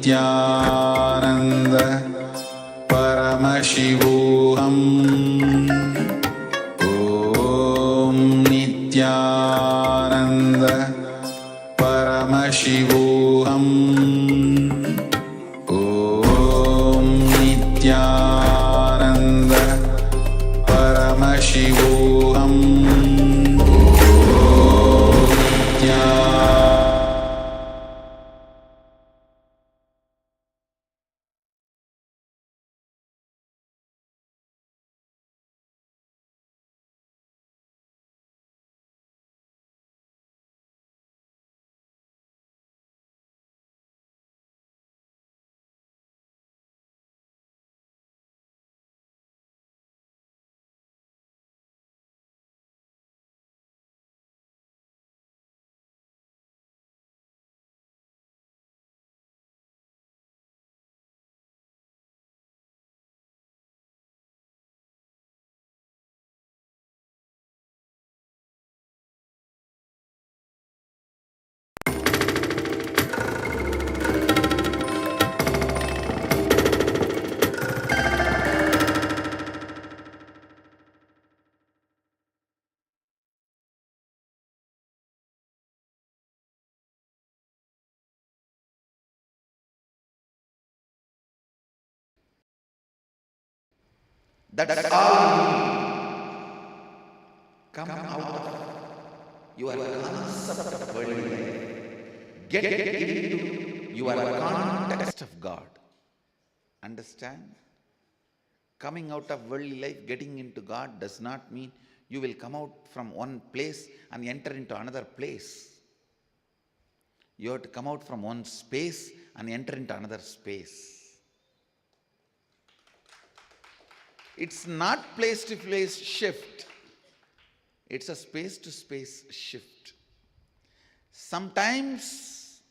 Nityananda Paramashivoham Om Nityananda Paramashivoham Om Nityananda Paramashivoham That's all. Come out of your concept of worldly life. Get into your context of God. Understand? Coming out of worldly life, getting into God does not mean you will come out from one place and enter into another place. You have to come out from one space and enter into another space. It's not place to place shift. It's a space to space shift. Sometimes,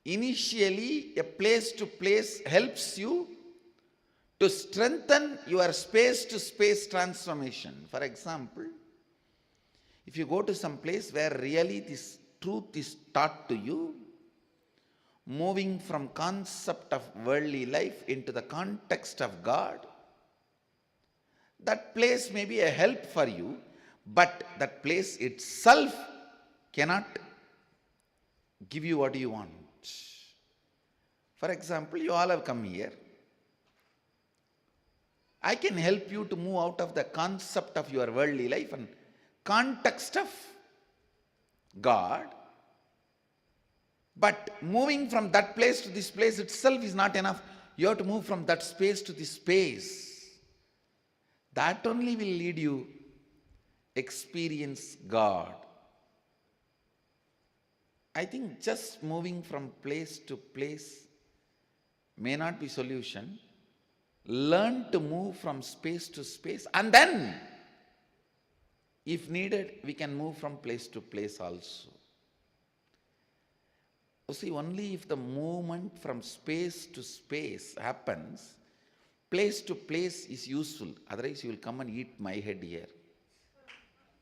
initially, a place to place helps you to strengthen your space to space transformation. For example, if you go to some place where really this truth is taught to you, moving from concept of worldly life into the context of God, that place may be a help for you, but that place itself cannot give you what you want. For example, you all have come here. I can help you to move out of the concept of your worldly life and context of God. But moving from that place to this place itself is not enough. You have to move from that space to this space. That only will lead you experience God. I think just moving from place to place may not be solution. Learn to move from space to space, and then, if needed, we can move from place to place also. You see, only if the movement from space to space happens, place to place is useful. Otherwise, you will come and eat my head here.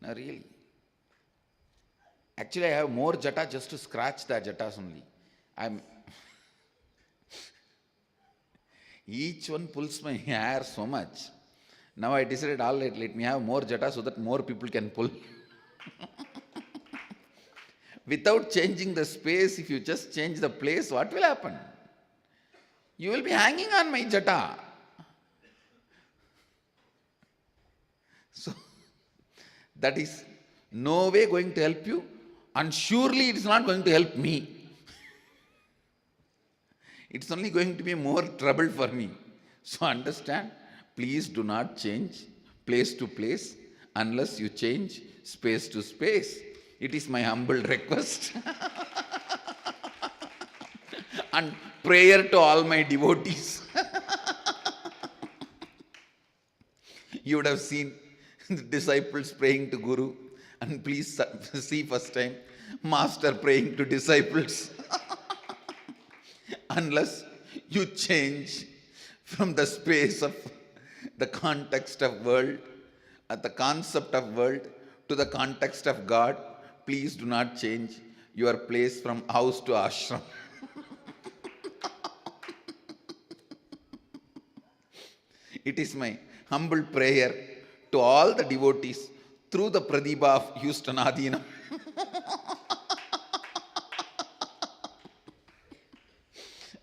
No, really. Actually, I have more jata just to scratch the jatas only. Each one pulls my hair so much. Now I decided, all right, let me have more jata so that more people can pull. Without changing the space, if you just change the place, what will happen? You will be hanging on my jata. So, that is no way going to help you, and surely it is not going to help me. It's only going to be more trouble for me. So understand, please do not change place to place unless you change space to space. It is my humble request and prayer to all my devotees. You would have seen the disciples praying to Guru, and please see first time Master praying to disciples. Unless you change from the space of the context of world, the concept of world, to the context of God, please do not change your place from house to ashram. It is my humble prayer to all the devotees through the Pradipa of Houston Adinam.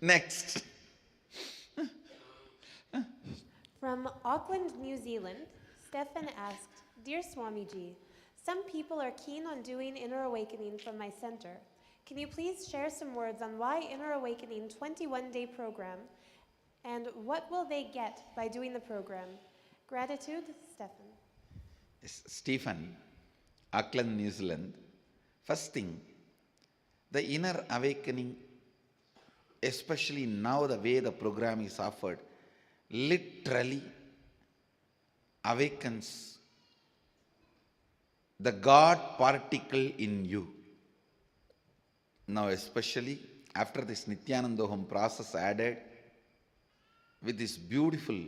Next. From Auckland, New Zealand, Stefan asked, Dear Swamiji, some people are keen on doing Inner Awakening from my center. Can you please share some words on why Inner Awakening 21-day program and what will they get by doing the program? Gratitude, Stefan. Stephen, Auckland, New Zealand. First thing, the Inner Awakening, especially now the way the program is offered, literally awakens the God particle in you. Now especially after this Nityanandoham process added with this beautiful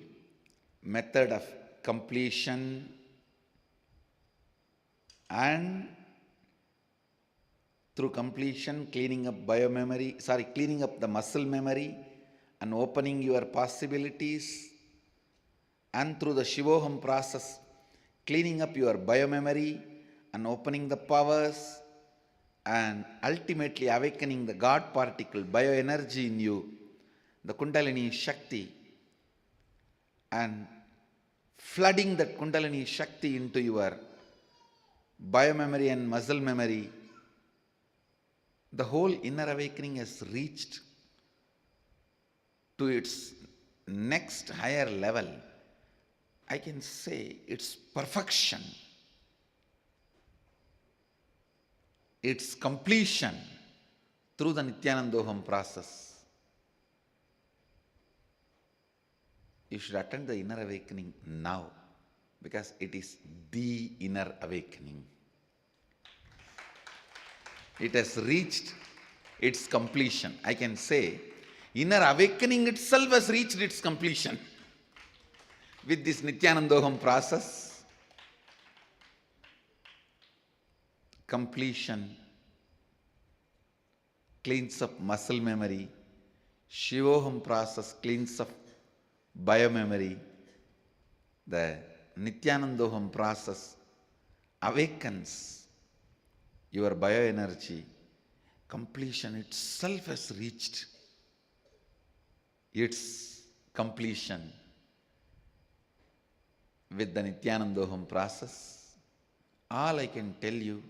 method of completion and through completion cleaning up the muscle memory and opening your possibilities, and through the Shivoham process cleaning up your biomemory and opening the powers and ultimately awakening the God particle, bioenergy in you, the Kundalini Shakti, and flooding that Kundalini Shakti into your biomemory and muscle memory. The whole inner awakening has reached to its next higher level. I can say its perfection, its completion through the Nityanandoham process. You should attend the inner awakening now because it is the inner awakening. It has reached its completion. I can say inner awakening itself has reached its completion with this Nityanandoham process. Completion cleans up muscle memory. Shivoham process cleans up biomemory. The Nityanandoham process awakens your bioenergy. Completion itself has reached its completion with the Nityanandoham process. All I can tell you,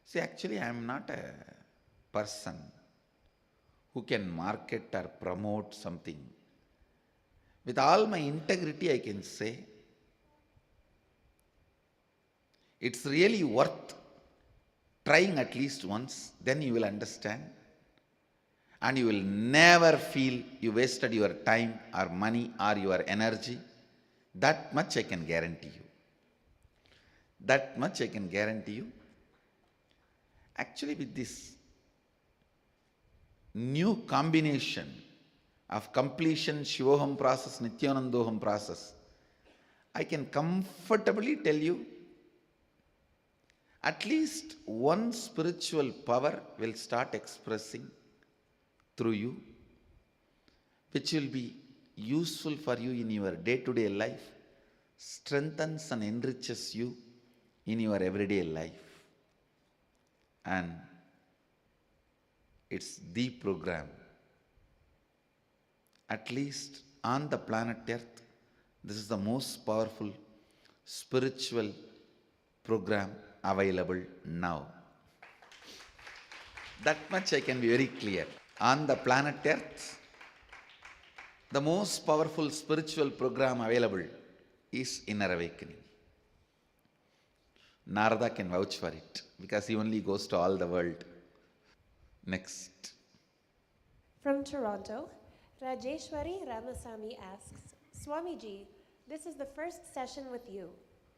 see, actually I am not a person who can market or promote something. With all my integrity, I can say it's really worth trying at least once, then you will understand. And you will never feel you wasted your time or money or your energy. That much I can guarantee you. That much I can guarantee you. Actually, with this new combination of completion, Shivoham process, Nityanandoham process, I can comfortably tell you at least one spiritual power will start expressing through you, which will be useful for you in your day-to-day life, strengthens and enriches you in your everyday life. And it's the program. At least on the planet Earth, this is the most powerful spiritual program available now. That much I can be very clear. On the planet Earth, the most powerful spiritual program available is Inner Awakening. Narada can vouch for it because he only goes to all the world. Next. From Toronto, Rajeshwari Ramasamy asks, Swamiji, this is the first session with you.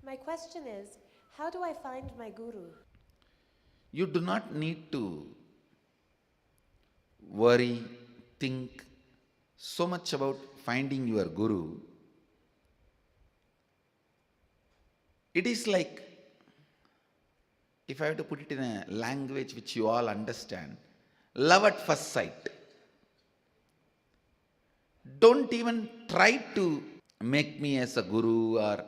My question is, how do I find my guru? You do not need to worry, think so much about finding your guru. It is like if I have to put it in a language which you all understand, love at first sight. Don't even try to make me as a guru or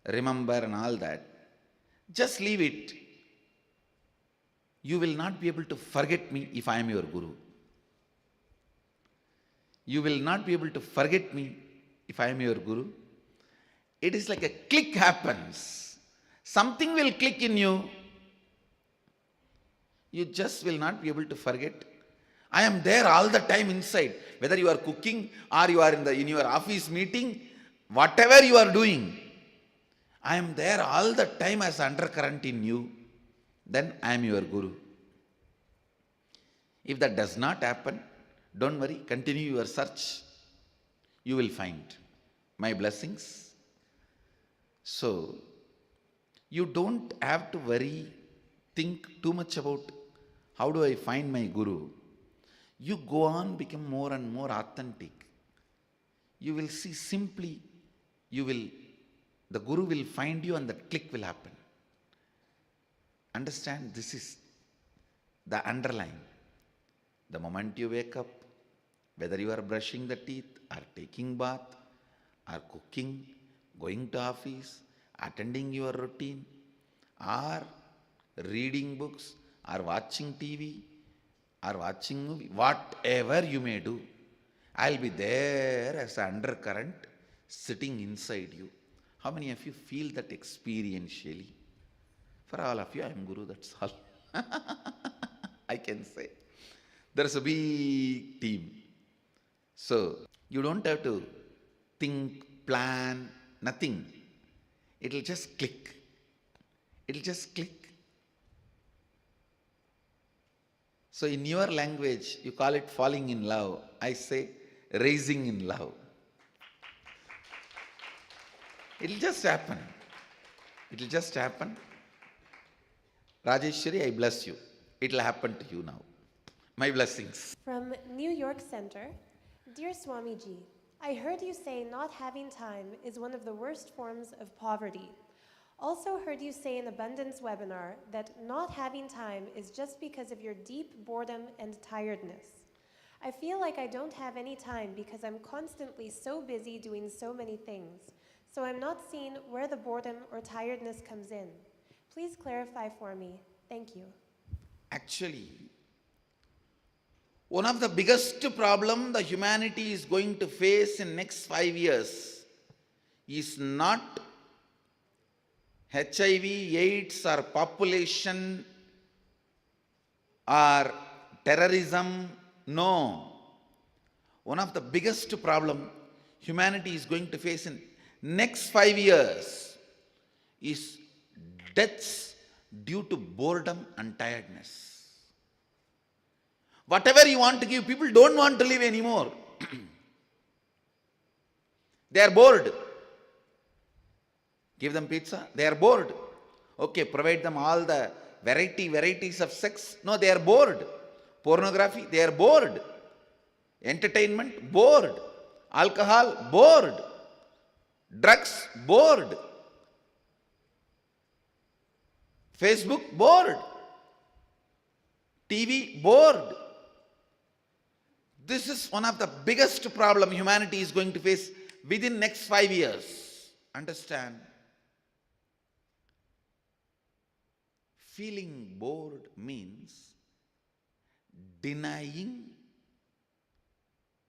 remember and all that. Just leave it. You will not be able to forget me if I am your guru. You will not be able to forget me if I am your guru. It is like a click happens. Something will click in you. You just will not be able to forget. I am there all the time inside. Whether you are cooking or you are in your office meeting, whatever you are doing, I am there all the time as undercurrent in you. Then I am your guru. If that does not happen, don't worry, continue your search. You will find my blessings. So, you don't have to worry, think too much about how do I find my guru. You go on, become more and more authentic. You will see simply, the guru will find you and that click will happen. Understand, this is the underline. The moment you wake up, whether you are brushing the teeth or taking bath or cooking, going to office, attending your routine or reading books or watching TV or watching movie, whatever you may do, I'll be there as an undercurrent sitting inside you. How many of you feel that experientially? For all of you, I am Guru, that's all. I can say. There's a big team. So, you don't have to think, plan, nothing. It'll just click. It'll just click. So, in your language, you call it falling in love. I say raising in love. It'll just happen. It'll just happen. Rajeshwari, I bless you. It'll happen to you now. My blessings. From New York Center, Dear Swamiji, I heard you say not having time is one of the worst forms of poverty. Also heard you say in Abundance webinar that not having time is just because of your deep boredom and tiredness. I feel like I don't have any time because I'm constantly so busy doing so many things, so I'm not seeing where the boredom or tiredness comes in. Please clarify for me. Thank you. Actually, one of the biggest problem the humanity is going to face in next 5 years is not HIV, AIDS or population or terrorism. No. One of the biggest problem humanity is going to face in next 5 years is deaths due to boredom and tiredness. Whatever you want to give, people don't want to live anymore. They are bored. Give them pizza, they are bored. Okay, provide them all the varieties of sex. No, they are bored. Pornography, they are bored. Entertainment, bored. Alcohol, bored. Drugs, bored. Facebook, bored. TV, bored. This is one of the biggest problem humanity is going to face within next 5 years. Understand? Feeling bored means denying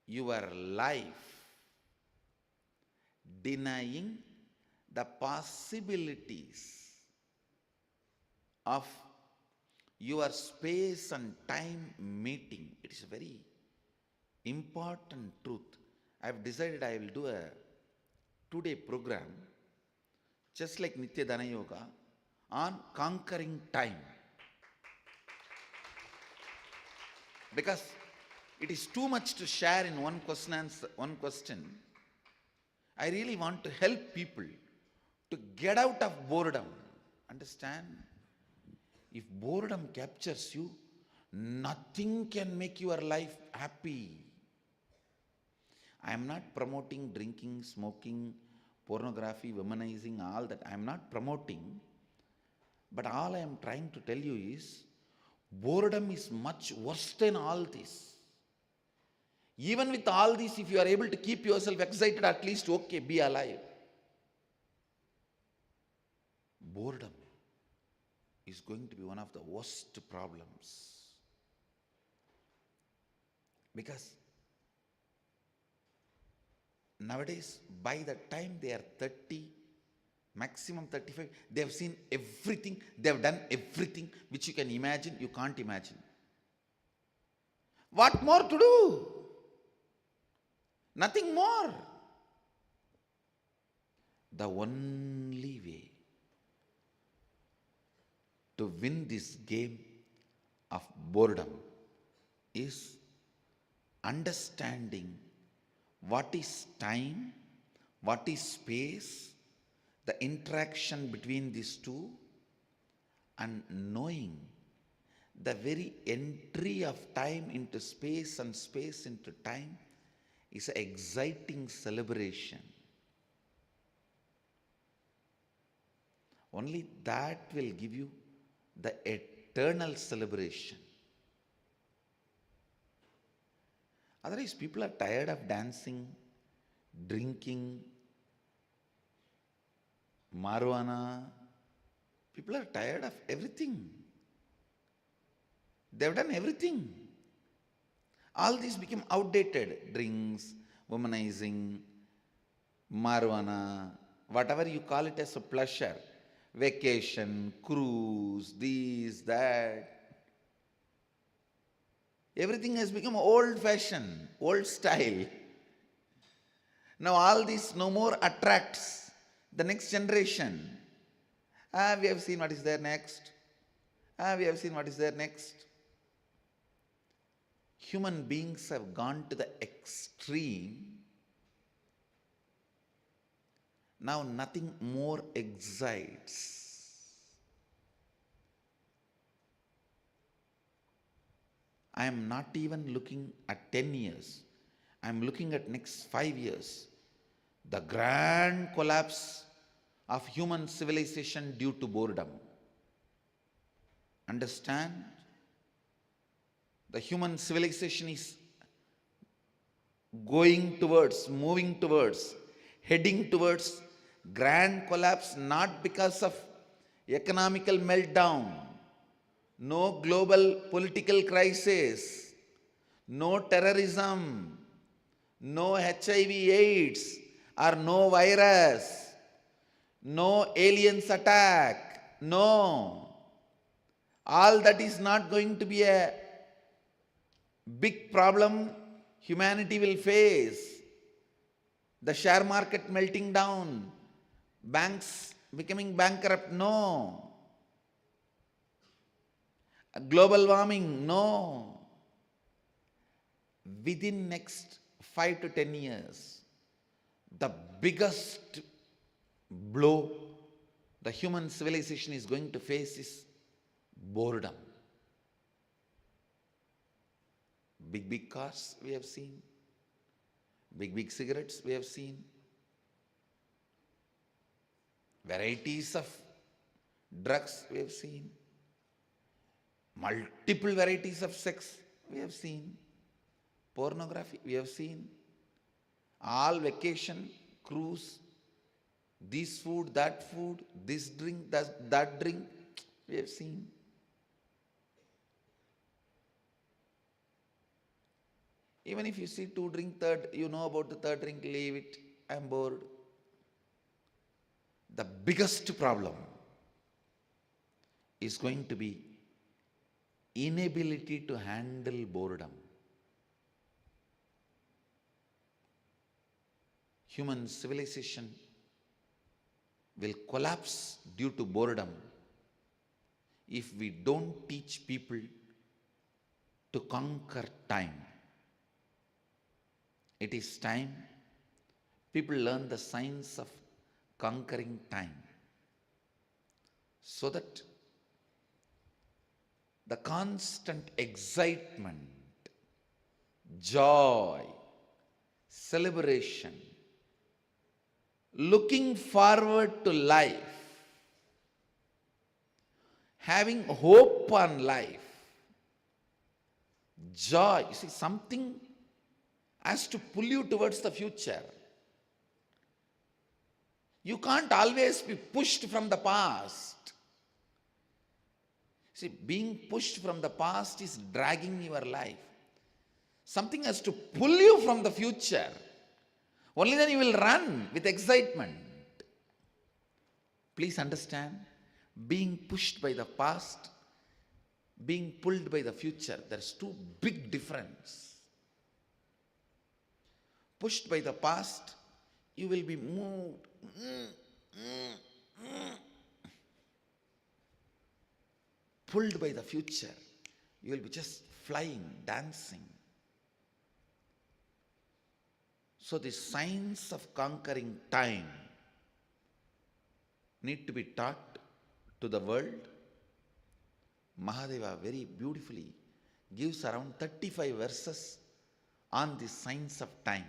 your life, denying the possibilities of your space and time meeting. It is a very important truth. I have decided I will do a 2-day program, just like Nitya Dana Yoga, on conquering time. Because it is too much to share in one question. I really want to help people to get out of boredom. Understand? If boredom captures you, nothing can make your life happy. I am not promoting drinking, smoking, pornography, womanizing, all that. I am not promoting. But all I am trying to tell you is, boredom is much worse than all this. Even with all this, if you are able to keep yourself excited, at least okay, be alive. Boredom is going to be one of the worst problems. Because nowadays, by the time they are 30, maximum 35, they have seen everything, they have done everything which you can imagine, you can't imagine. What more to do? Nothing more. The only way to win this game of boredom is understanding what is time, what is space, the interaction between these two, and knowing the very entry of time into space and space into time is an exciting celebration. Only that will give you the eternal celebration. Otherwise, people are tired of dancing, drinking, marijuana. People are tired of everything. They've done everything. All these became outdated. Drinks, womanizing, marijuana, whatever you call it as a pleasure. Vacation, cruise, this, that. Everything has become old fashioned, old style. Now all this no more attracts the next generation. We have seen what is there next. We have seen what is there next. Human beings have gone to the extreme. Now nothing more excites. I am not even looking at 10 years. I am looking at next 5 years. The grand collapse of human civilization due to boredom. Understand? The human civilization is going towards, moving towards, heading towards grand collapse, not because of economical meltdown, no global political crisis, no terrorism, no HIV/AIDS, or no virus, no aliens attack, no. All that is not going to be a big problem humanity will face. The share market melting down, banks becoming bankrupt, no. Global warming, no. Within next 5 to 10 years, the biggest blow the human civilization is going to face is boredom. Big cars we have seen. Big cigarettes we have seen. Varieties of drugs we have seen. Multiple varieties of sex we have seen. Pornography we have seen. All vacation, cruise, this food, this drink, that drink we have seen. Even if you see 2 drink, third, you know about the third drink, leave it, I am bored. The biggest problem is going to be inability to handle boredom. Human civilization will collapse due to boredom if we don't teach people to conquer time. It is time people learn the science of conquering time, so that the constant excitement, joy, celebration, looking forward to life having hope on life, joy. You see, something has to pull you towards the future. You can't always be pushed from the past. See, being pushed from the past is dragging your life. Something has to pull you from the future. Only then you will run with excitement. Please understand, being pushed by the past, being pulled by the future, there's two big difference. Pushed by the past, you will be moved. Pulled by the future, you will be just flying, dancing. So the science of conquering time need to be taught to the world. Mahadeva very beautifully gives around 35 verses on the science of time.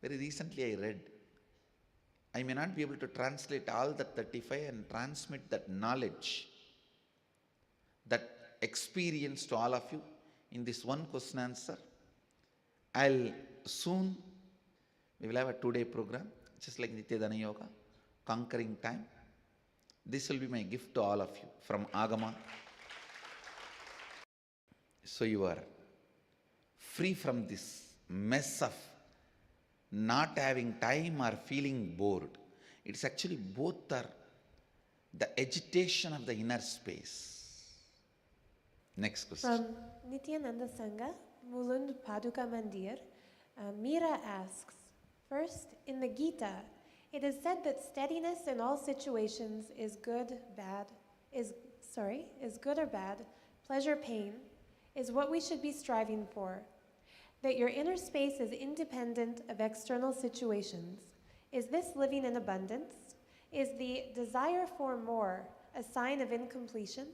Very recently I read. I may not be able to translate all that 35 and transmit that knowledge, that experience to all of you in this one question answer. I'll soon, we will have a 2-day program, just like Nityadana Yoga, conquering time. This will be my gift to all of you from Agama. So you are free from this mess of not having time or feeling bored. It's actually both are the agitation of the inner space. Next question. From Nityananda Sangha, Mulund Paduka Mandir, Meera asks, first, in the Gita, it is said that steadiness in all situations is good or bad, pleasure, pain, is what we should be striving for. That your inner space is independent of external situations. Is this living in abundance? Is the desire for more a sign of incompletion?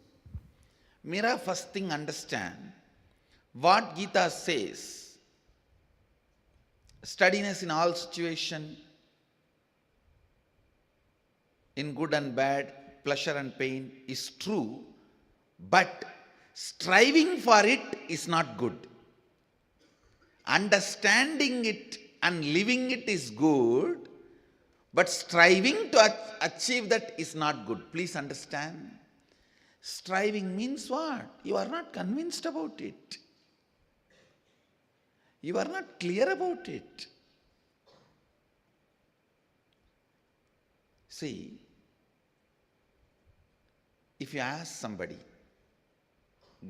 Meera, first thing understand what Gita says. Steadiness in all situation, in good and bad, pleasure and pain is true, but striving for it is not good. Understanding it and living it is good, but striving to achieve that is not good. Please understand. Striving means what? You are not convinced about it. You are not clear about it. See, if you ask somebody,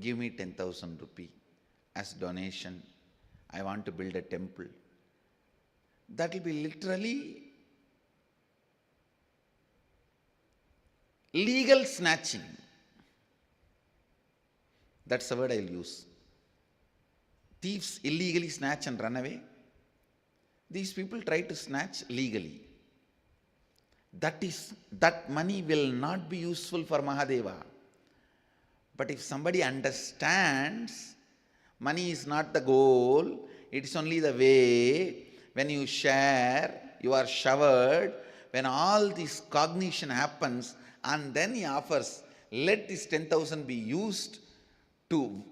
give me 10,000 rupee as donation, I want to build a temple, that will be literally legal snatching. That's the word I will use. Thieves illegally snatch and run away. These people try to snatch legally. That money will not be useful for Mahadeva. But if somebody understands, money is not the goal, it is only the way. When you share, you are showered. When all this cognition happens, and then he offers, let this 10,000 be used to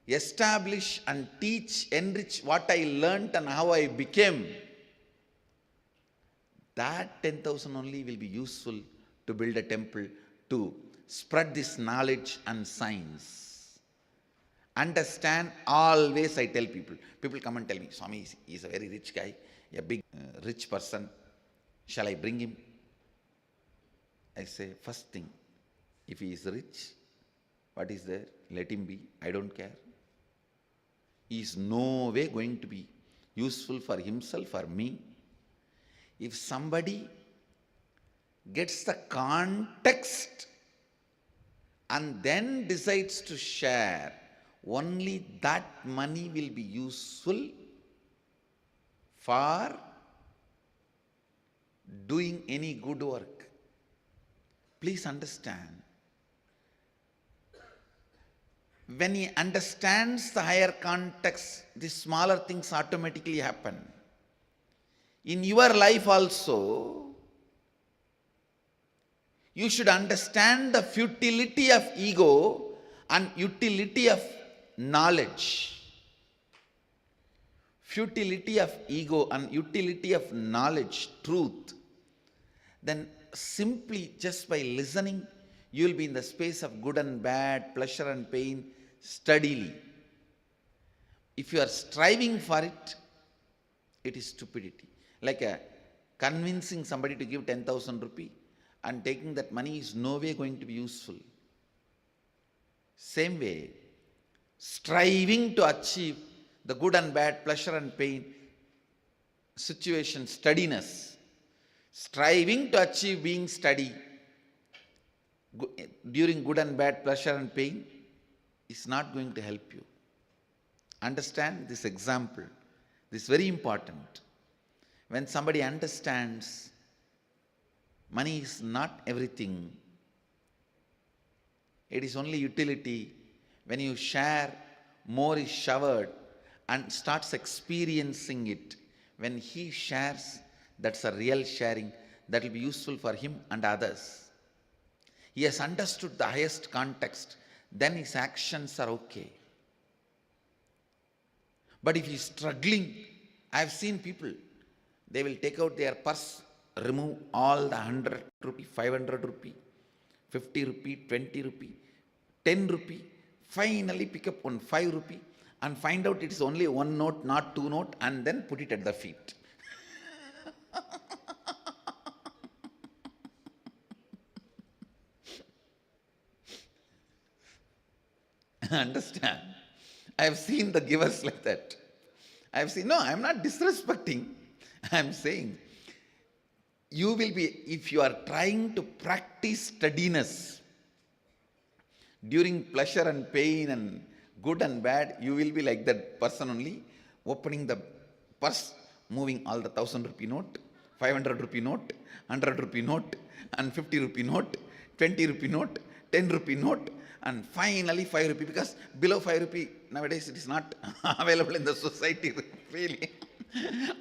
establish and teach, enrich what I learnt and how I became. That 10,000 only will be useful to build a temple, to spread this knowledge and science. Understand, always I tell people. People come and tell me, Swami, he is a very rich guy, a big rich person. Shall I bring him? I say, first thing, if he is rich, what is there? Let him be. I don't care. He is no way going to be useful for himself or me. If somebody gets the context and then decides to share, only that money will be useful for doing any good work. Please understand. When he understands the higher context, the smaller things automatically happen. In your life also, You should understand the futility of ego and utility of knowledge. Futility of ego and utility of knowledge, truth. Then simply just by listening, you will be in the space of good and bad, pleasure and pain steadily. If you are striving for it, it is stupidity. Like convincing somebody to give 10,000 rupee and taking that money is no way going to be useful. Same way, striving to achieve the good and bad, pleasure and pain situation, steadiness, striving to achieve being steady during good and bad, pleasure and pain is not going to help you. Understand this example. This is very important. When somebody understands money is not everything, it is only utility. When you share, more is showered and starts experiencing it. When he shares, that's a real sharing that will be useful for him and others. He has understood the highest context, then his actions are okay. But if he is struggling, I have seen people, they will take out their purse, remove all the 100 rupee, 500 rupee, 50 rupee, 20 rupee, 10 rupee, finally pick up one 5 rupee and find out it is only one note, not two note, and then put it at the feet. Understand? I have seen the givers like that. I have seen, no, I am not disrespecting. I am saying, you will be, if you are trying to practice steadiness during pleasure and pain and good and bad, you will be like that person only, opening the purse, moving all the 1,000 rupee note, 500 rupee note, 100 rupee note, and 50 rupee note, 20 rupee note, 10 rupee note, and finally 5 rupee, because below 5 rupee nowadays it is not available in the society really.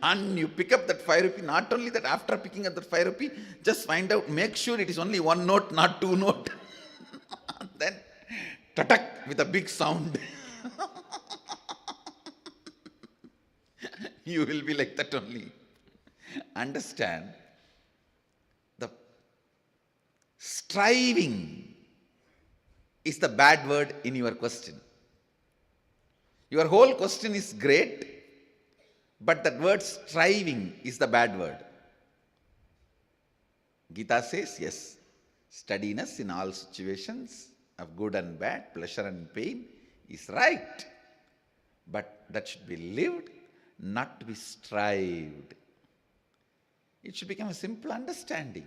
And you pick up that 5 rupee, not only that, after picking up that 5 rupee, just find out, make sure it is only one note, not two note. Then tatak with a big sound. You will be like that only. Understand? The striving is the bad word in your question. Your whole question is great, but that word striving is the bad word. Gita says, yes, steadiness in all situations of good and bad, pleasure and pain is right. But that should be lived, not to be strived. It should become a simple understanding.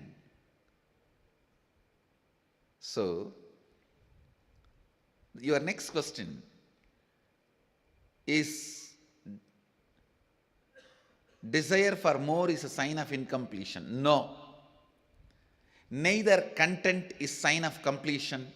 So, your next question is, desire for more is a sign of incompletion. No. Neither content is sign of completion,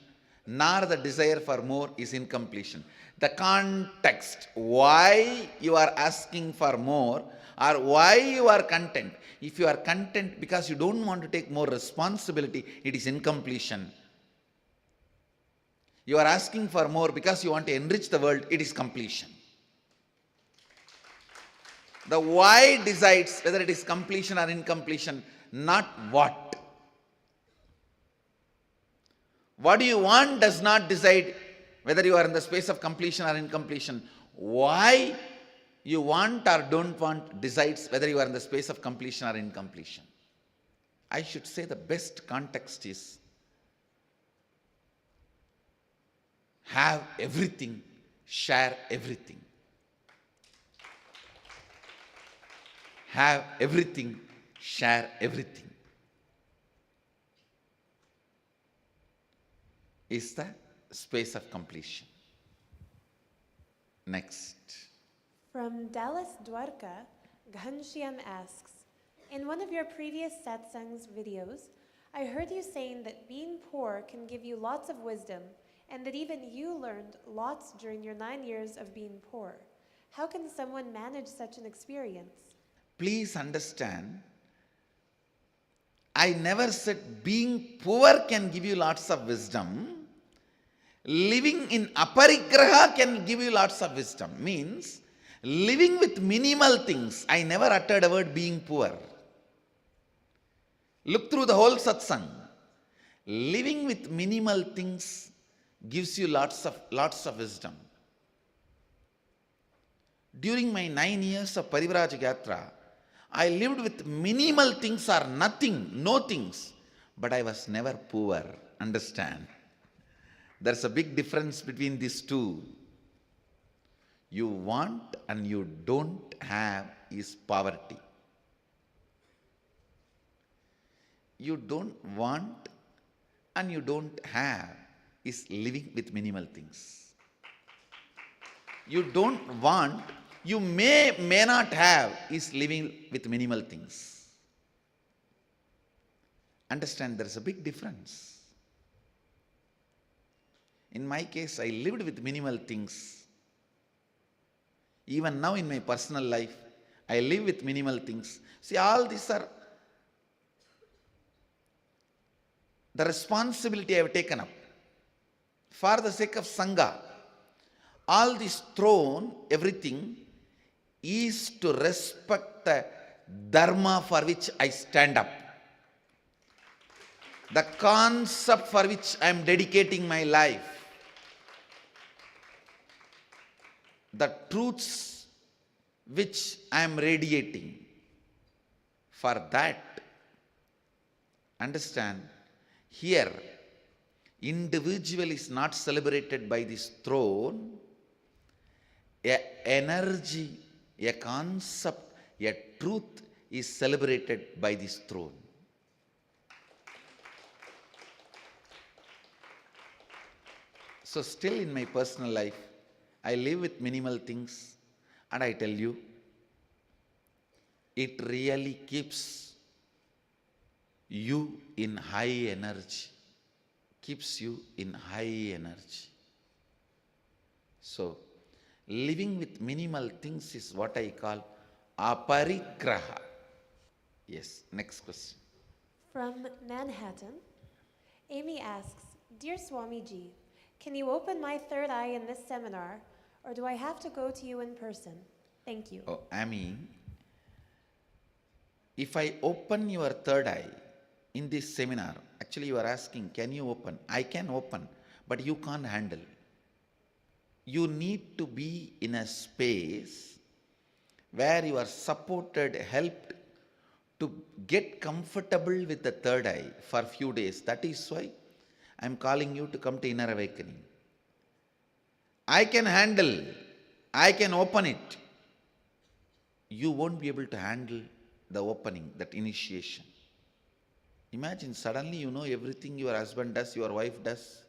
nor the desire for more is incompletion. The context, why you are asking for more or why you are content. If you are content because you don't want to take more responsibility, it is incompletion. You are asking for more because you want to enrich the world, it is completion. The why decides whether it is completion or incompletion, not what. What do you want does not decide whether you are in the space of completion or incompletion. Why you want or don't want decides whether you are in the space of completion or incompletion. I should say the best context is, have everything, share everything. Have everything, share everything. Is the space of completion. Next. From Dallas, Dwarka, Ghanshyam asks, in one of your previous satsangs videos, I heard you saying that being poor can give you lots of wisdom, and that even you learned lots during your 9 years of being poor. How can someone manage such an experience? Please understand, I never said being poor can give you lots of wisdom. Living in aparigraha can give you lots of wisdom. Means, living with minimal things. I never uttered a word being poor. Look through the whole satsang. Living with minimal things gives you lots of wisdom. During my 9 years of Parivraj Yatra, I lived with minimal things or nothing, no things. But I was never poor. Understand? There's a big difference between these two. You want and you don't have is poverty. You don't want and you don't have is living with minimal things. You don't want, you may not have is living with minimal things. Understand, there is a big difference. In my case, I lived with minimal things. Even now in my personal life, I live with minimal things. See, all these are the responsibility I have taken up. For the sake of Sangha, all this throne, everything, is to respect the dharma for which I stand up. The concept for which I am dedicating my life. The truths which I am radiating. For that, understand, here, individual is not celebrated by this throne. A energy, a concept, a truth is celebrated by this throne. So still in my personal life, I live with minimal things, and I tell you, it really keeps you in high energy. Keeps you in high energy. So, living with minimal things is what I call aparigraha. Yes, next question. From Manhattan, Amy asks, Dear Swamiji, can you open my third eye in this seminar, or do I have to go to you in person? Thank you. Oh, Amy, if I open your third eye in this seminar, actually you are asking, can you open? I can open, but you can't handle. You need to be in a space where you are supported, helped to get comfortable with the third eye for a few days. That is why I am calling you to come to inner awakening. I can handle, I can open it. You won't be able to handle the opening, that initiation. Imagine suddenly you know everything your husband does, your wife does.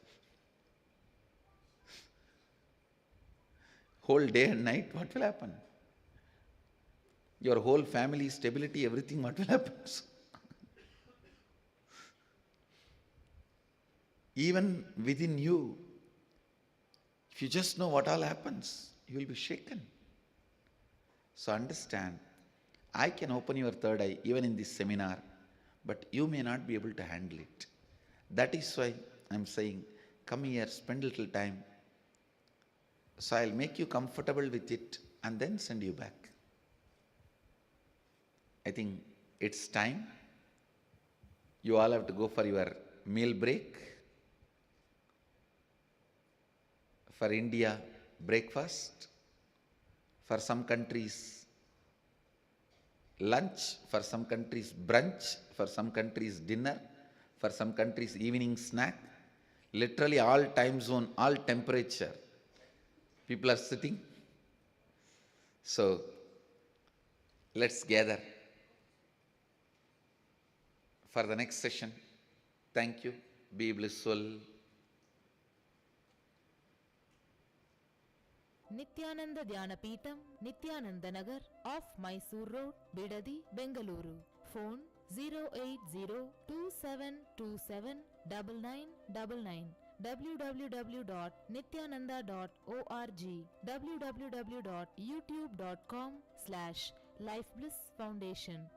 Whole day and night, what will happen? Your whole family stability, everything, what will happen? Even within you, if you just know what all happens, you will be shaken. So understand, I can open your third eye even in this seminar, but you may not be able to handle it. That is why I am saying, come here, spend a little time. So I will make you comfortable with it and then send you back. I think it's time. You all have to go for your meal break. For India, breakfast. For some countries, lunch. For some countries, brunch. For some countries, dinner. For some countries, evening snack. Literally all time zone, all temperature. People are sitting. So, let's gather for the next session. Thank you. Be blissful. Nityananda Dhyanapītam, Nityananda Nagar, off Mysore Road, Bidadi, Bengaluru. Phone 08027279999. www.nityananda.org. www.youtube.com/Life Bliss Foundation.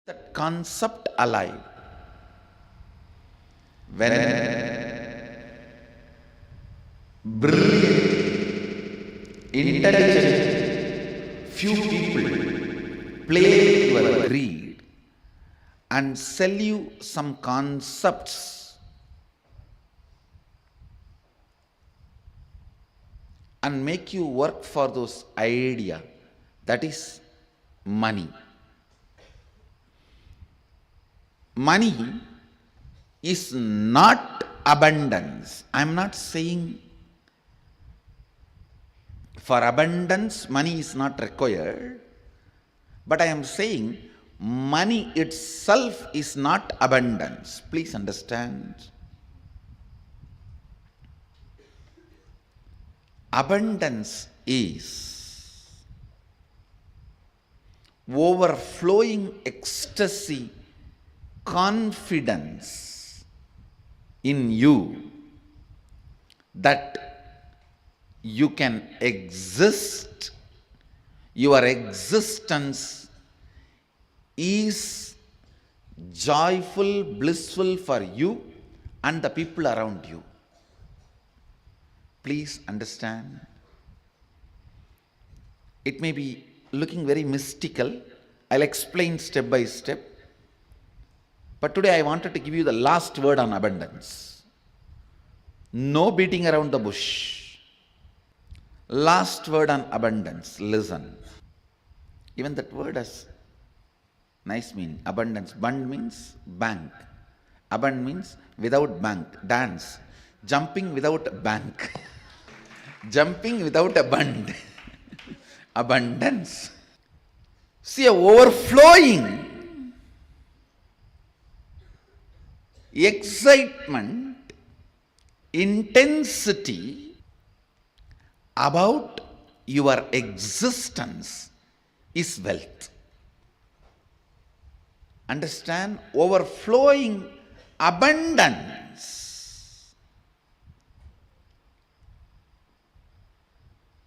that concept alive. When brilliant, intelligent, few people play your greed and sell you some concepts and make you work for those ideas, that is money. Money is not abundance. I am not saying for abundance money is not required, but I am saying money itself is not abundance. Please understand. Abundance is overflowing ecstasy, confidence in you that you can exist. Your existence is joyful, blissful for you and the people around you. Please understand. It may be looking very mystical. I'll explain step by step. But today I wanted to give you the last word on abundance. No beating around the bush. Last word on abundance. Listen. Even that word has nice meaning. Abundance. Bund means bank. Abund means without bank. Dance. Jumping without a bank. Jumping without a bund. Abundance. See, a overflowing excitement, intensity about your existence is wealth. Understand? Overflowing abundance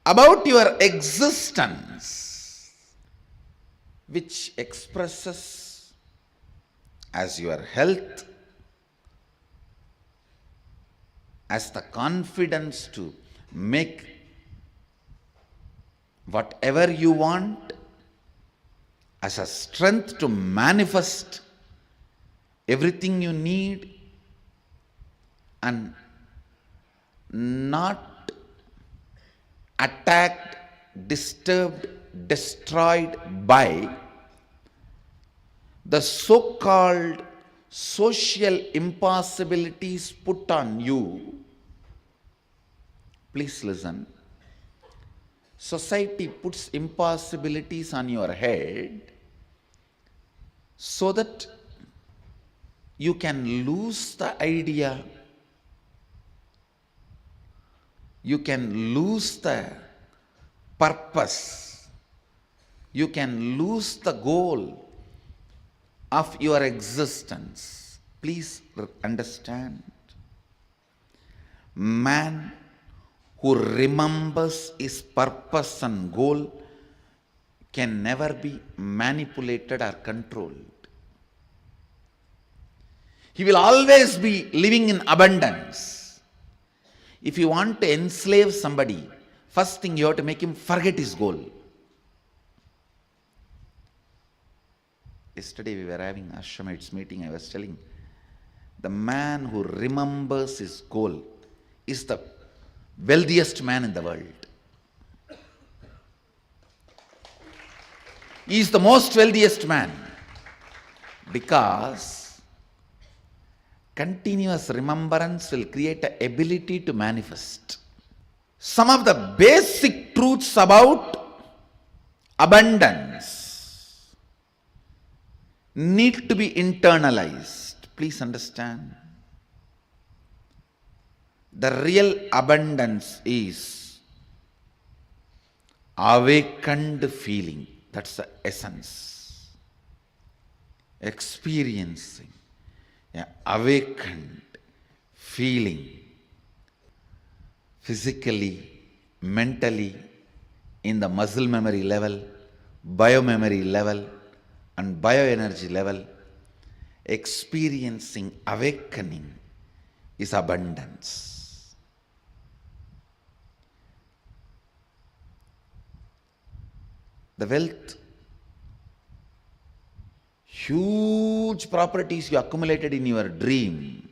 about your existence, which expresses as your health, as the confidence to make whatever you want, as a strength to manifest everything you need, and not attacked, disturbed, destroyed by the so-called social impossibilities put on you. Please listen. Society puts impossibilities on your head so that you can lose the idea, you can lose the purpose, you can lose the goal of your existence. Please understand. Man who remembers his purpose and goal can never be manipulated or controlled. He will always be living in abundance. If you want to enslave somebody, first thing you have to make him forget his goal. Yesterday we were having Ashramites meeting. I was telling, the man who remembers his goal is the wealthiest man in the world. He is the most wealthiest man because continuous remembrance will create an ability to manifest. Some of the basic truths about abundance need to be internalized. Please understand. The real abundance is awakened feeling. That's the essence. Experiencing an awakened feeling, physically, mentally, in the muscle memory level, biomemory level, and bioenergy level, experiencing awakening is abundance. The wealth, huge properties you accumulated in your dream,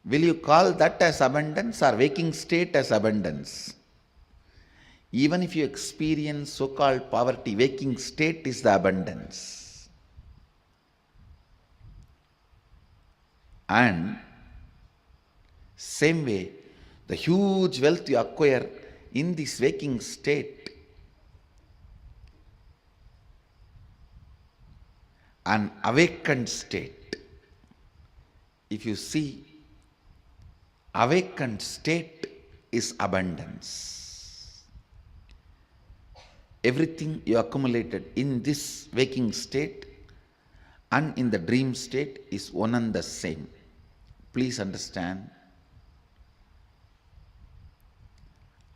will you call that as abundance or waking state as abundance? Even if you experience so-called poverty, waking state is the abundance. And same way, the huge wealth you acquire in this waking state, an awakened state. If you see, awakened state is abundance. Everything you accumulated in this waking state and in the dream state is one and the same. Please understand.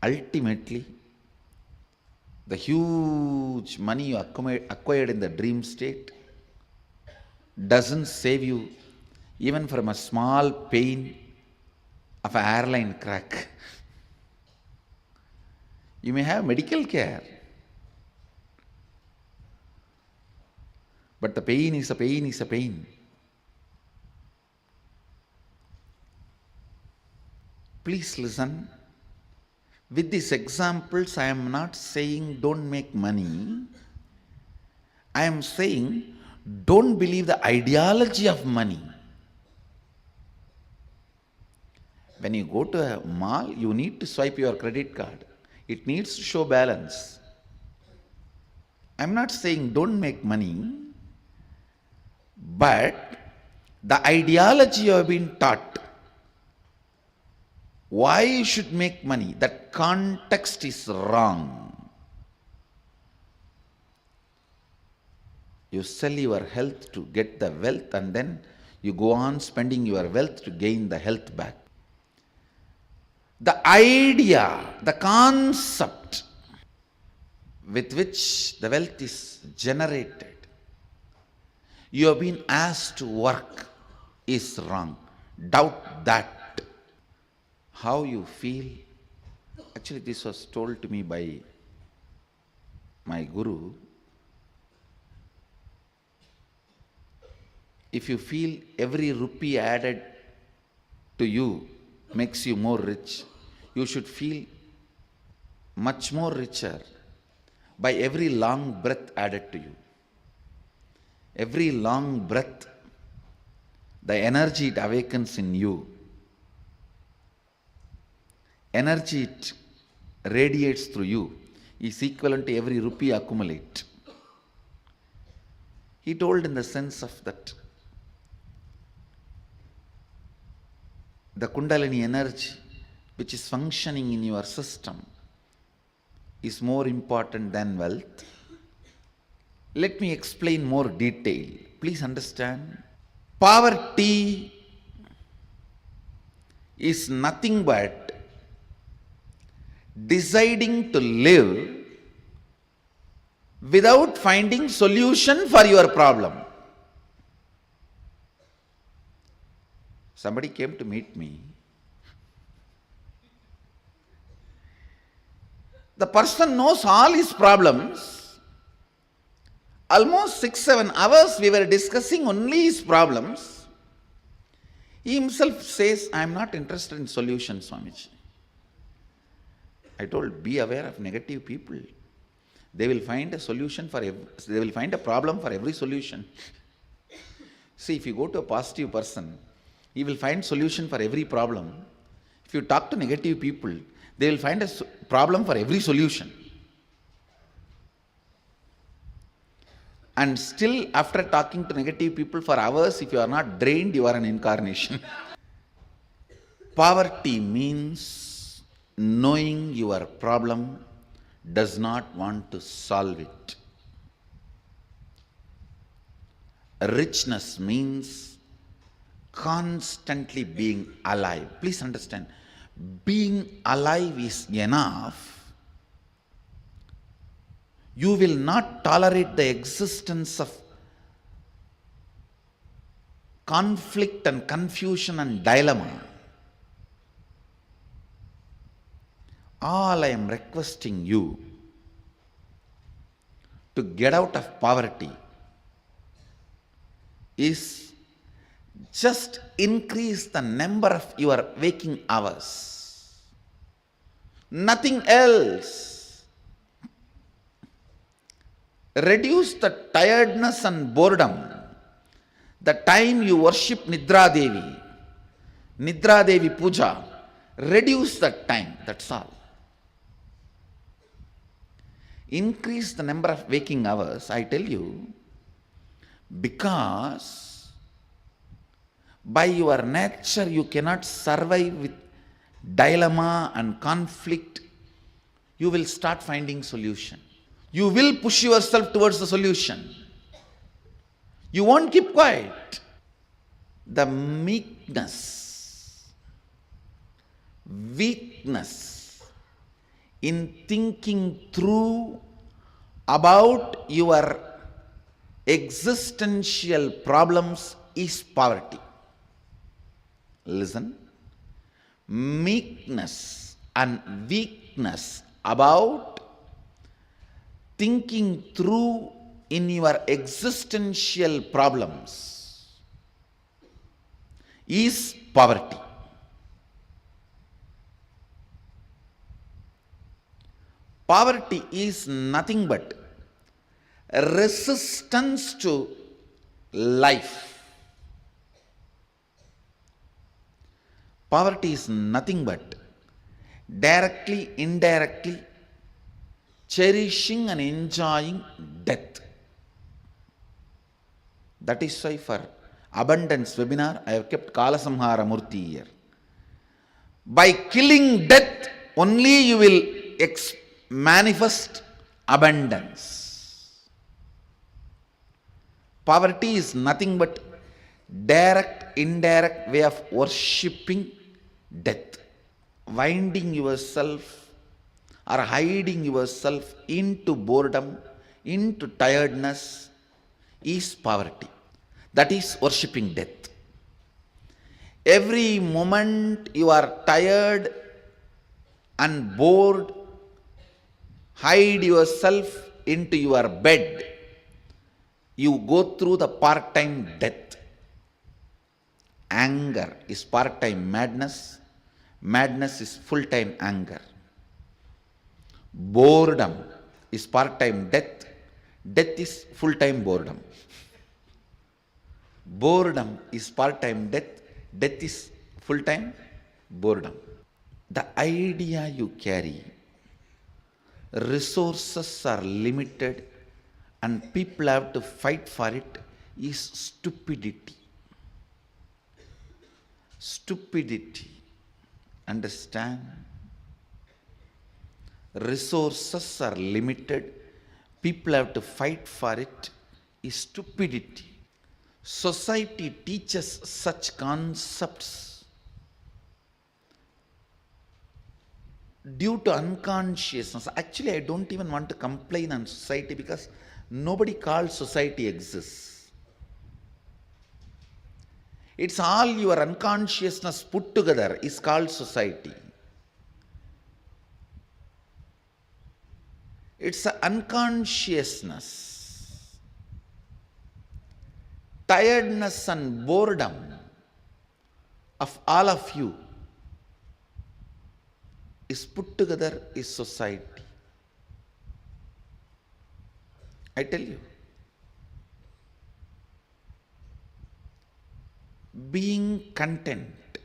Ultimately, the huge money you acquired in the dream state doesn't save you even from a small pain of an airline crack. You may have medical care, but the pain is a pain is a pain. Please listen. With these examples, I am not saying don't make money. I am saying don't believe the ideology of money. When you go to a mall, you need to swipe your credit card. It needs to show balance. I am not saying don't make money, but the ideology you have been taught, why you should make money, that context is wrong. You sell your health to get the wealth, and then you go on spending your wealth to gain the health back. The idea, the concept with which the wealth is generated, you have been asked to work, is wrong. Doubt that. How you feel? Actually, this was told to me by my guru. If you feel every rupee added to you makes you more rich, you should feel much more richer by every long breath added to you. Every long breath, the energy it awakens in you, energy it radiates through you, is equivalent to every rupee accumulate. He told in the sense of that the Kundalini energy which is functioning in your system is more important than wealth. Let me explain more detail. Please understand. Poverty is nothing but deciding to live without finding solution for your problem. Somebody came to meet me. The person knows all his problems. Almost 6-7 hours we were discussing only his problems. He himself says, I am not interested in solutions, Swamiji. I told, be aware of negative people. They will find a solution for they will find a problem for every solution. See, if you go to a positive person, he will find solution for every problem. If you talk to negative people, they will find a problem for every solution. And still, after talking to negative people for hours, if you are not drained, you are an incarnation. Poverty means knowing your problem does not want to solve it. Richness means constantly being alive. Please understand, being alive is enough You will not tolerate the existence of conflict and confusion and dilemma. All I am requesting you to get out of poverty is just increase the number of your waking hours. Nothing else. Reduce the tiredness and boredom. The time you worship Nidra Devi Puja, reduce that time, that's all. Increase the number of waking hours, I tell you, because by your nature you cannot survive with dilemma and conflict. You will start finding solution. You will push yourself towards the solution. You won't keep quiet. The meekness, weakness in thinking through about your existential problems is poverty. Listen. Meekness and weakness about thinking through in your existential problems is poverty. Poverty is nothing but resistance to life. Poverty is nothing but directly, indirectly cherishing and enjoying death. That is why for abundance webinar, I have kept Kalasamhara Murti here. By killing death, only you will manifest abundance. Poverty is nothing but direct, indirect way of worshipping death. Winding yourself or hiding yourself into boredom, into tiredness is poverty. That is worshipping death. Every moment you are tired and bored, hide yourself into your bed. You go through the part-time death. Anger is part-time madness. Madness is full-time anger. Boredom is part-time death. Death is full-time boredom. Boredom is part-time death. Death is full-time boredom. The idea you carry, resources are limited and people have to fight for it, is stupidity. Stupidity. Understand? Resources are limited, people have to fight for it, is stupidity. Society teaches such concepts due to unconsciousness. Actually, I don't even want to complain on society because nobody calls society exists. It's all your unconsciousness put together is called society. It's an unconsciousness. Tiredness and boredom of all of you is put together is society. I tell you, being content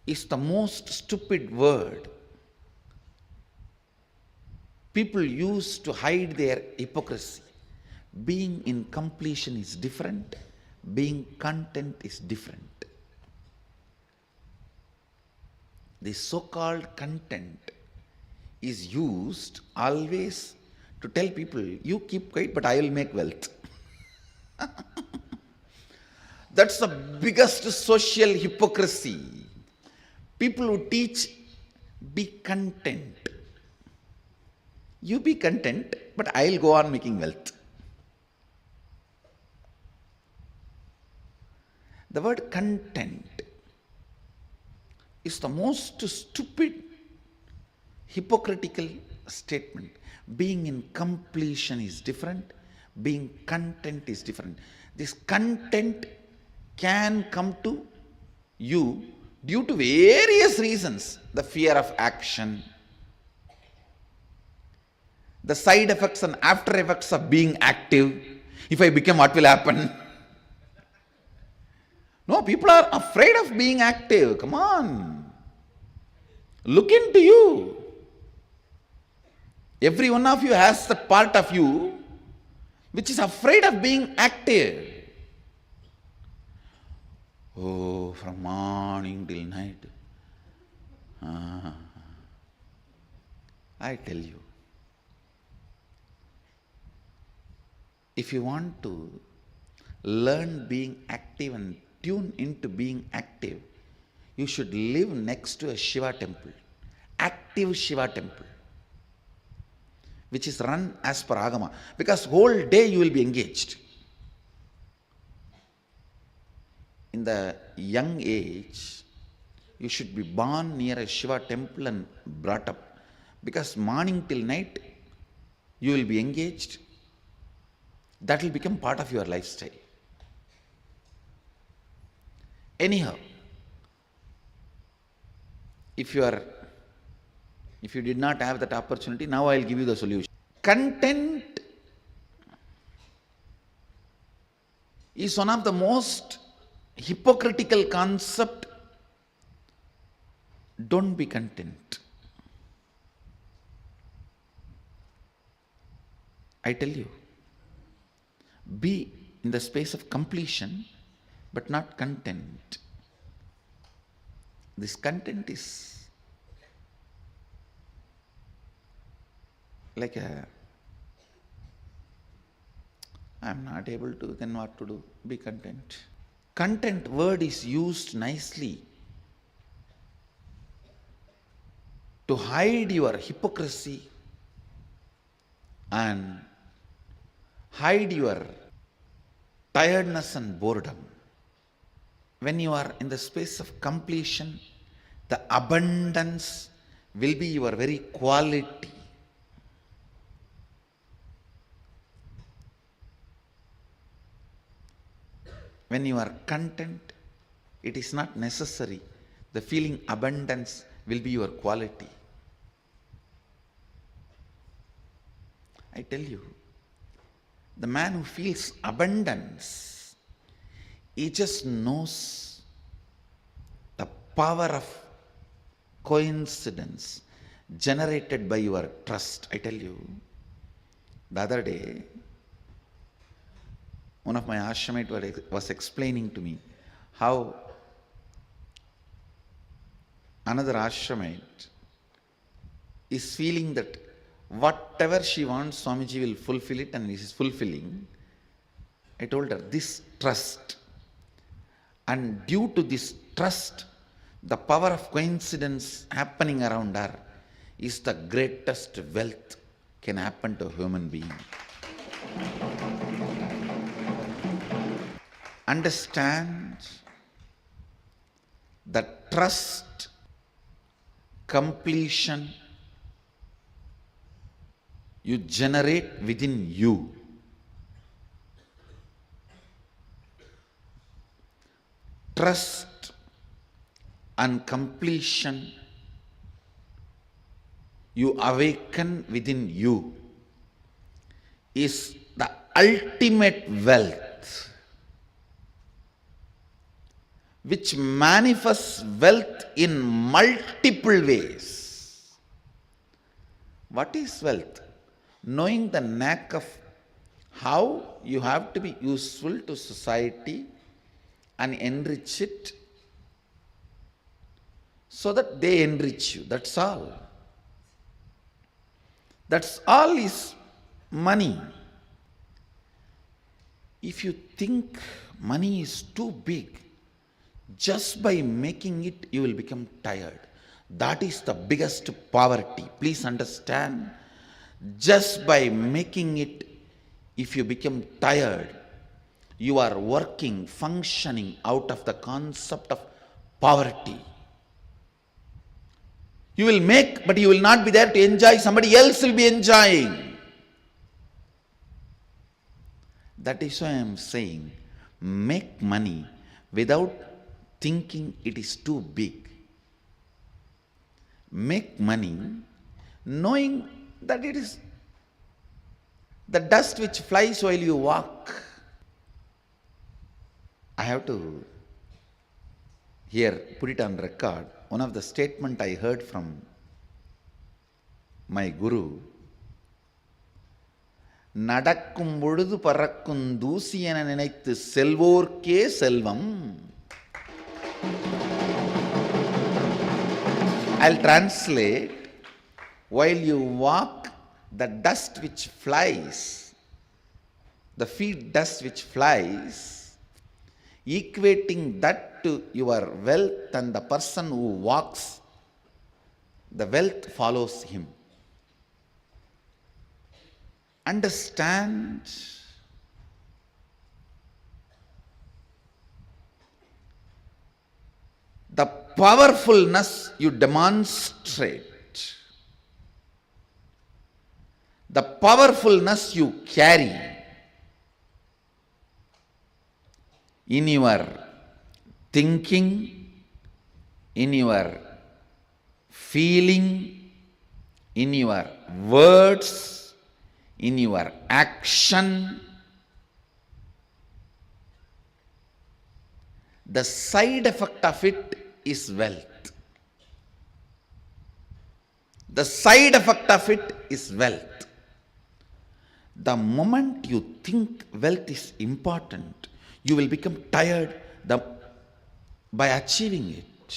is the most stupid word people use to hide their hypocrisy. Being in completion is different. Being content is different. The so-called content is used always to tell people, you keep quiet, but I will make wealth. That's the biggest social hypocrisy. People who teach, be content. You be content, but I'll go on making wealth. The word content is the most stupid, hypocritical statement. Being in completion is different. Being content is different. This content can come to you due to various reasons. The fear of action, the side effects and after effects of being active. If I become, what will happen? No, people are afraid of being active. Come on. Look into you. Every one of you has that part of you which is afraid of being active. Oh, from morning till night. I tell you, if you want to learn being active and tune into being active, you should live next to a Shiva temple, active Shiva temple, which is run as per Agama, because whole day you will be engaged. In the young age, you should be born near a Shiva temple and brought up, because morning till night you will be engaged. That will become part of your lifestyle. Anyhow, if you did not have that opportunity, now I will give you the solution. Content is one of the most hypocritical concept. Don't be content. I tell you, be in the space of completion, but not content. This content is like I'm not able to, then what to do? Be content. Content word is used nicely to hide your hypocrisy and hide your tiredness and boredom. When you are in the space of completion, the abundance will be your very quality. When you are content, it is not necessary. The feeling abundance will be your quality. I tell you, the man who feels abundance, he just knows the power of coincidence generated by your trust. I tell you, the other day, one of my ashramites was explaining to me how another ashramite is feeling that whatever she wants, Swamiji will fulfill it, and he is fulfilling. I told her, this trust, and due to this trust, the power of coincidence happening around her is the greatest wealth can happen to a human being. Understand that trust, completion, you generate within you. Trust and completion you awaken within you is the ultimate wealth, which manifests wealth in multiple ways. What is wealth? Knowing the knack of how you have to be useful to society and enrich it so that they enrich you. That's all. That's all is money. If you think money is too big, just by making it, you will become tired. That is the biggest poverty. Please understand, Just by making it, if you become tired, you are working, functioning out of the concept of poverty. You will make, but you will not be there to enjoy. Somebody else will be enjoying. That is why I am saying, make money without thinking it is too big. Make money knowing that it is the dust which flies while you walk. I have to here put it on record. One of the statement I heard from my guru, நடக்கும் பொழுது பறக்கும் தூசி என நினைத்து செல்வோர்க்கே செல்வம். I'll translate. While you walk, the dust which flies, the feet dust which flies, equating that to your wealth, and the person who walks, the wealth follows him. Understand? The powerfulness you demonstrate, the powerfulness you carry in your thinking, in your feeling, in your words, in your action, the side effect of it is wealth. The side effect of it is wealth. The moment you think wealth is important, you will become tired by achieving it.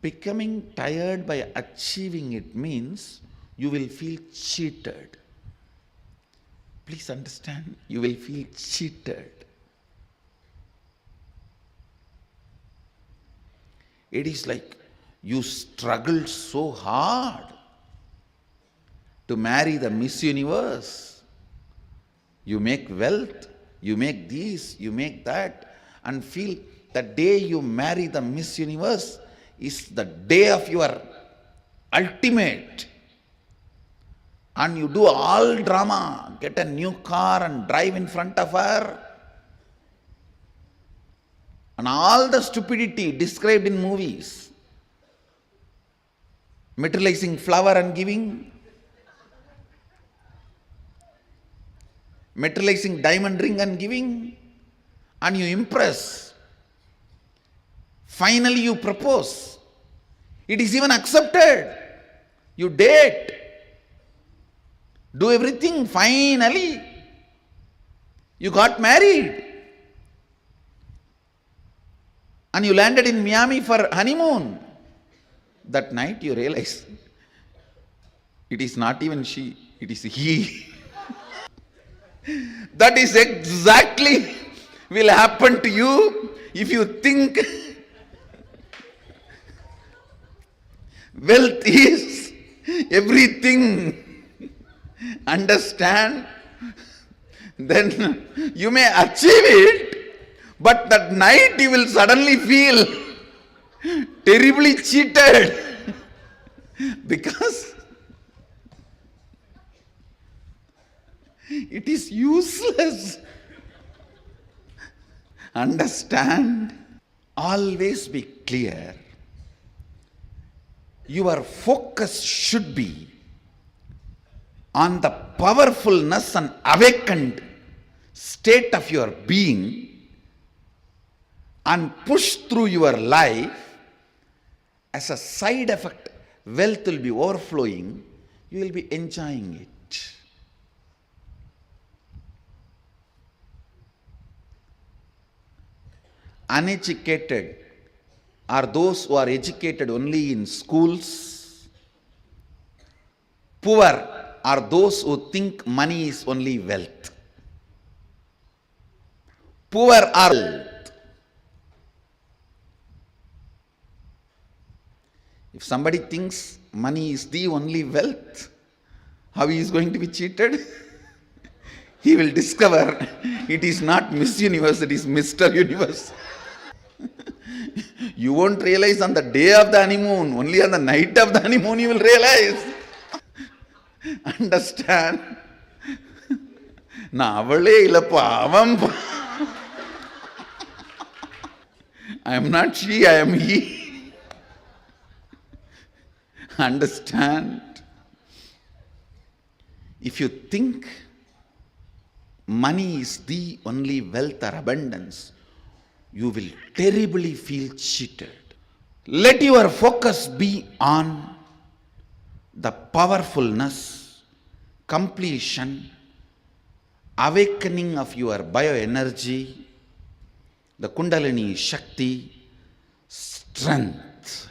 Becoming tired by achieving it means you will feel cheated. Please understand, you will feel cheated. It is like you struggled so hard to marry the Miss Universe. You make wealth, you make this, you make that, and feel the day you marry the Miss Universe is the day of your ultimate. And you do all drama, get a new car and drive in front of her. And all the stupidity described in movies. Materializing flower and giving. Materializing diamond ring and giving. And you impress. Finally you propose. It is even accepted. You date. Do everything. Finally you got married. And you landed in Miami for honeymoon. That night you realize it is not even she, it is he. That is exactly will happen to you if you think wealth is everything. Understand? Then you may achieve it, but that night you will suddenly feel terribly cheated because it is useless. Understand? Always be clear. Your focus should be on the powerfulness and awakened state of your being, and push through your life. As a side effect, wealth will be overflowing. You will be enjoying it. Uneducated are those who are educated only in schools. Poor are those who think money is only wealth. Poor are wealth. If somebody thinks money is the only wealth, how he is going to be cheated? He will discover it is not Miss Universe, it is Mr. Universe. You won't realize on the day of the honeymoon, only on the night of the honeymoon you will realize. Understand? I am not she, I am he. Understand? If you think money is the only wealth or abundance, you will terribly feel cheated. Let your focus be on the powerfulness, completion, awakening of your bioenergy, the Kundalini Shakti, strength.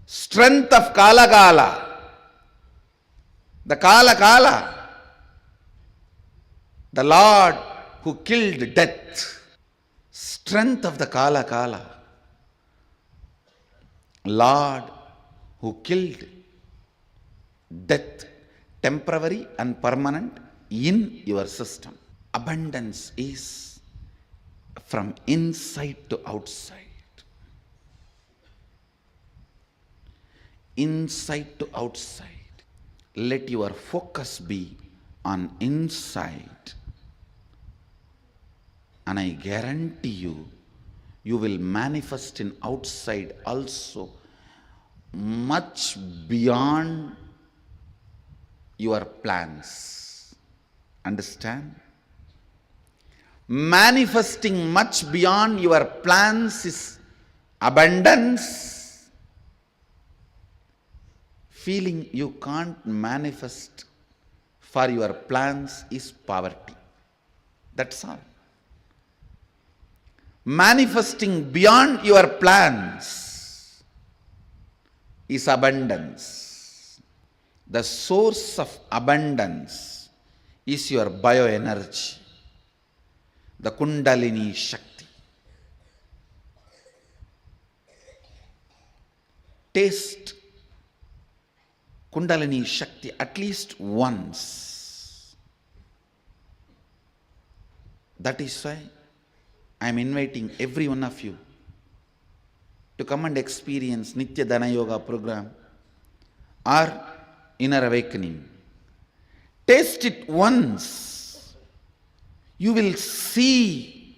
Strength of Kala Kala. The Kala Kala, the Lord who killed death. Strength of the Kala Kala, Lord who killed death, temporary and permanent in your system. Abundance is from inside to outside. Inside to outside. Let your focus be on inside. And I guarantee you, you will manifest in outside also much beyond your plans. Understand? Manifesting much beyond your plans is abundance. Feeling you can't manifest for your plans is poverty. That's all. Manifesting beyond your plans is abundance. The source of abundance is your bioenergy, the Kundalini Shakti. Taste Kundalini Shakti at least once. That is why I am inviting every one of you to come and experience Nitya Dana Yoga program or Inner Awakening. Taste it once. You will see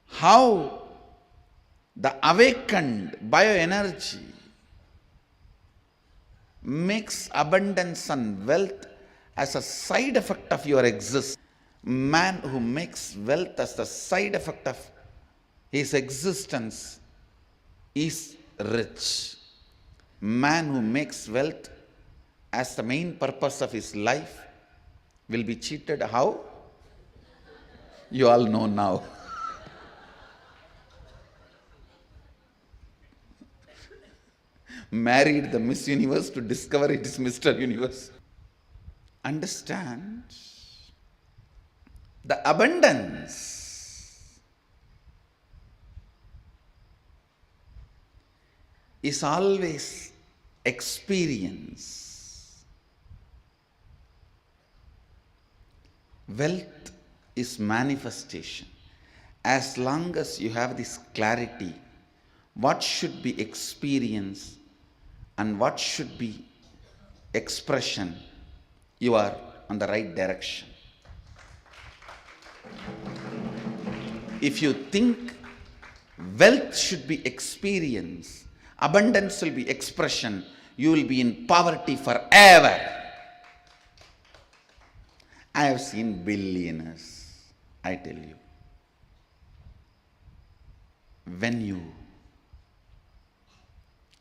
how the awakened bioenergy makes abundance and wealth as a side effect of your existence. Man who makes wealth as the side effect of his existence is rich. Man who makes wealth as the main purpose of his life will be cheated. How? You all know now. Married the Miss Universe to discover it is Mr. Universe. Understand? The abundance is always experience. Wealth is manifestation. As long as you have this clarity, what should be experience and what should be expression, you are on the right direction. If you think wealth should be experience, abundance will be expression, you will be in poverty forever. I have seen billionaires, I tell you. When you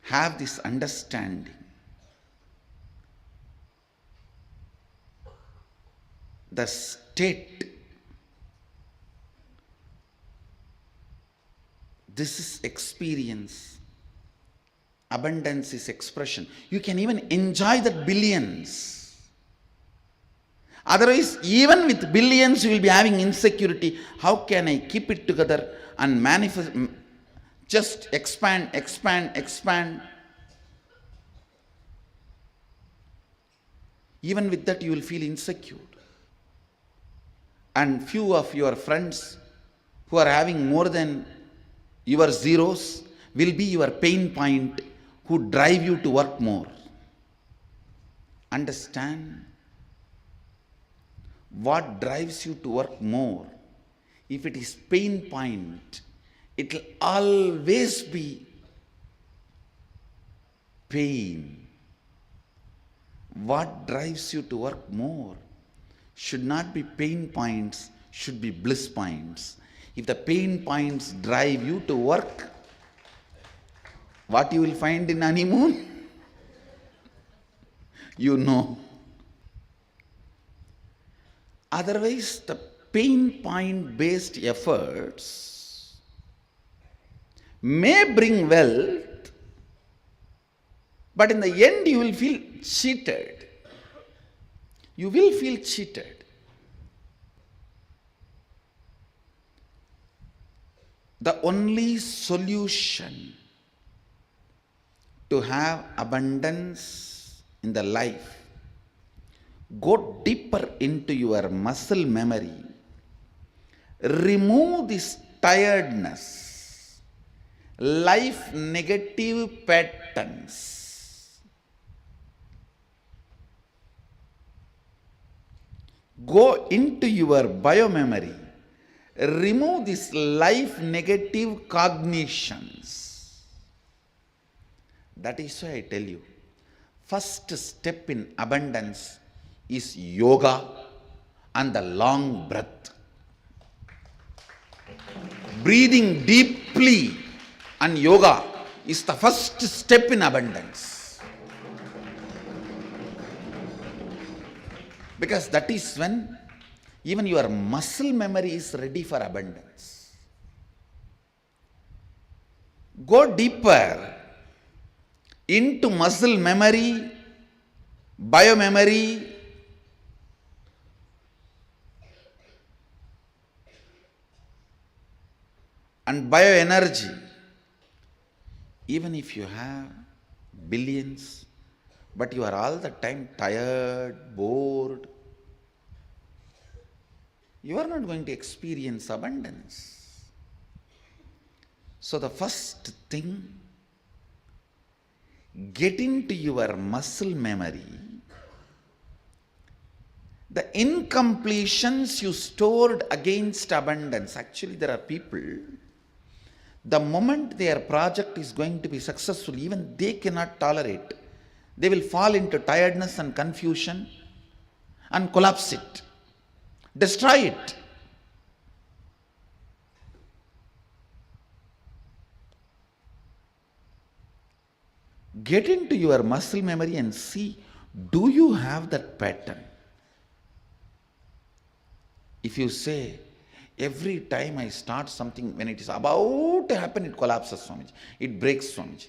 have this understanding, the state, this is experience, abundance is expression. You can even enjoy that billions. Otherwise, even with billions, you will be having insecurity. How can I keep it together? and manifest, just expand, expand, expand. Even with that, you will feel insecure. And few of your friends who are having more than your zeros will be your pain point who drive you to work more. Understand what drives you to work more. If it is pain point, it will always be pain. What drives you to work more should not be pain points, should be bliss points. If the pain points drive you to work, what you will find in honeymoon? You know. Otherwise, the pain point based efforts may bring wealth, but in the end you will feel cheated. You will feel cheated. The only solution to have abundance in the life, go deeper into your muscle memory, remove this tiredness, life negative patterns. Go into your biomemory, remove these life negative cognitions. That is why I tell you, first step in abundance is yoga and the long breath. Breathing deeply and yoga is the first step in abundance. Because that is when even your muscle memory is ready for abundance. Go deeper into muscle memory, biomemory, and bioenergy. Even if you have billions, but you are all the time tired, bored, you are not going to experience abundance. So the first thing, get into your muscle memory the incompletions you stored against abundance. Actually, there are people, the moment their project is going to be successful, even they cannot tolerate. They will fall into tiredness and confusion and collapse it, destroy it. Get into your muscle memory and see, do you have that pattern? If you say, every time I start something, when it is about to happen, it collapses, Swamiji. It breaks, Swamiji.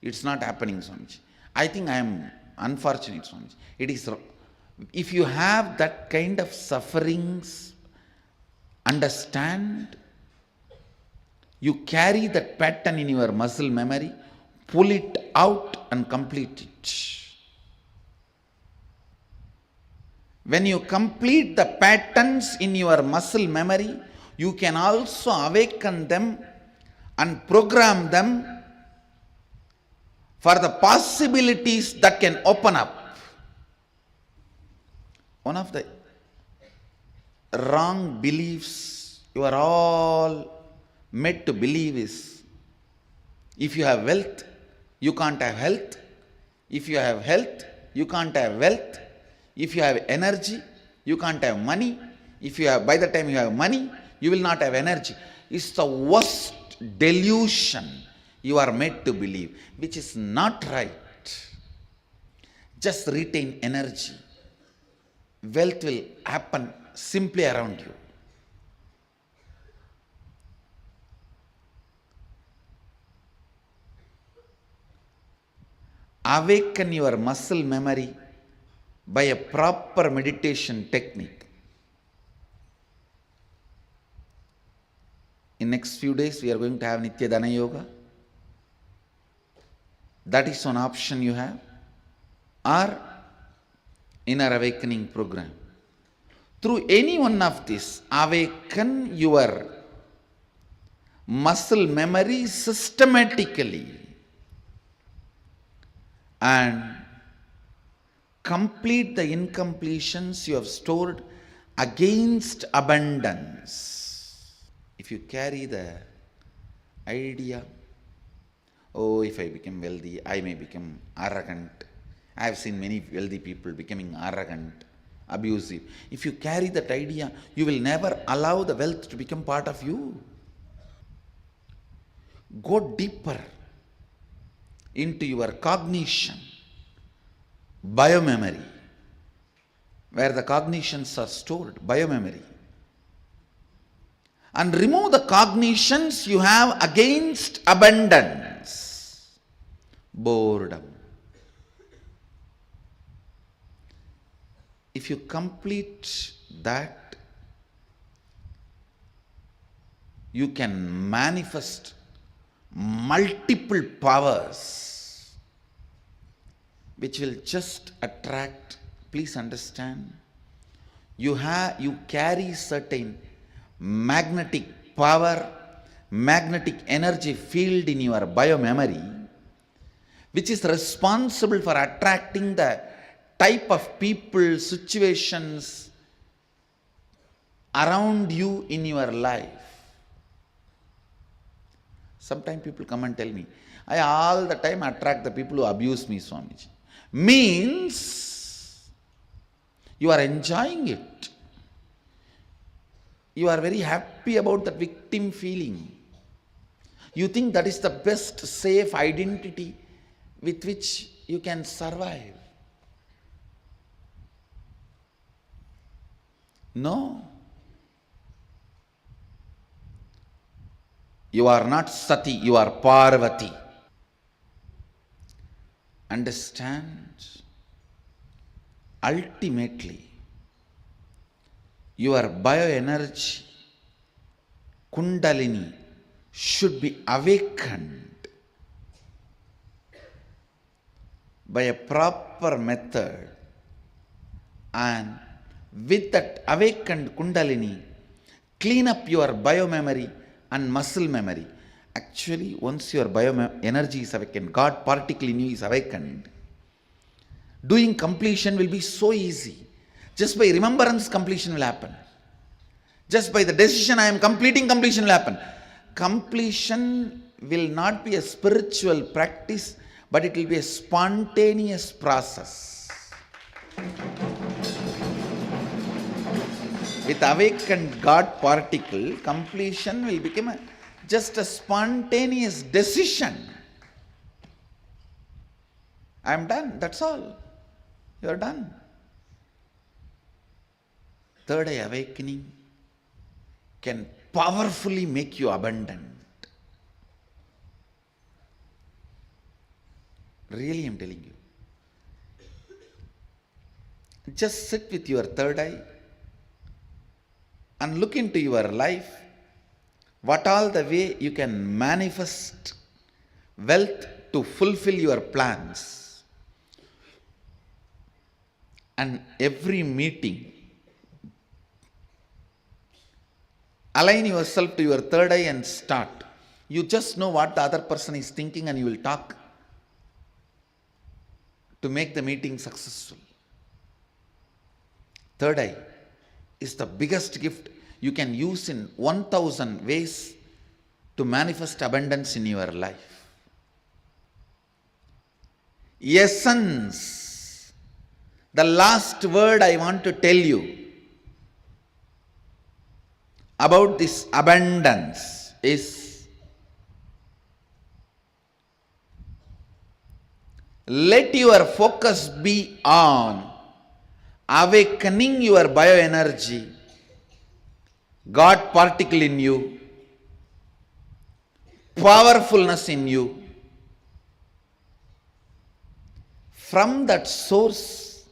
It's not happening, Swamiji. I think I am unfortunate, Swamiji. It is wrong. If you have that kind of sufferings, understand, you carry that pattern in your muscle memory, pull it out and complete it. When you complete the patterns in your muscle memory, you can also awaken them and program them for the possibilities that can open up. One of the wrong beliefs you are all made to believe is, if you have wealth, you can't have health. If you have health, you can't have wealth. If you have energy, you can't have money. If you have, by the time you have money, you will not have energy. It's the worst delusion you are made to believe, which is not right. Just retain energy. Wealth will happen simply around you. Awaken your muscle memory by a proper meditation technique. In next few days, we are going to have Nitya Dana Yoga. That is one option you have. Or Inner Awakening Program. Through any one of these, awaken your muscle memory systematically and complete the incompletions you have stored against abundance. If you carry the idea, oh, if I become wealthy, I may become arrogant. I have seen many wealthy people becoming arrogant, abusive. If you carry that idea, you will never allow the wealth to become part of you. Go deeper into your cognition, biomemory, where the cognitions are stored, biomemory. And remove the cognitions you have against abundance, boredom. If you complete that, you can manifest multiple powers which will just attract. Please understand, you carry certain magnetic power, magnetic energy field in your biomemory, which is responsible for attracting the type of people, situations around you in your life. Sometimes people come and tell me, I all the time attract the people who abuse me, Swamiji. Means you are enjoying it. You are very happy about that victim feeling. You think that is the best safe identity with which you can survive. No. You are not Sati, you are Parvati. Understand? Ultimately, your bioenergy, Kundalini, should be awakened by a proper method, and with that awakened Kundalini, clean up your biomemory and muscle memory. Actually, once your bioenergy is awakened, God particle in you is awakened, doing completion will be so easy. Just by remembrance, completion will happen. Just by the decision, I am completing, completion will happen. Completion will not be a spiritual practice, but it will be a spontaneous process. With awakened God particle, completion will become just a spontaneous decision. I am done, that's all. You are done. Third eye awakening can powerfully make you abundant. Really, I am telling you. Just sit with your third eye and look into your life, what all the way you can manifest wealth to fulfill your plans. And every meeting, align yourself to your third eye and start. You just know what the other person is thinking and you will talk to make the meeting successful. Third eye is the biggest gift you can use in 1000 ways to manifest abundance in your life. Essence, the last word I want to tell you about this abundance is, let your focus be on awakening your bioenergy, God particle in you, powerfulness in you. From that source,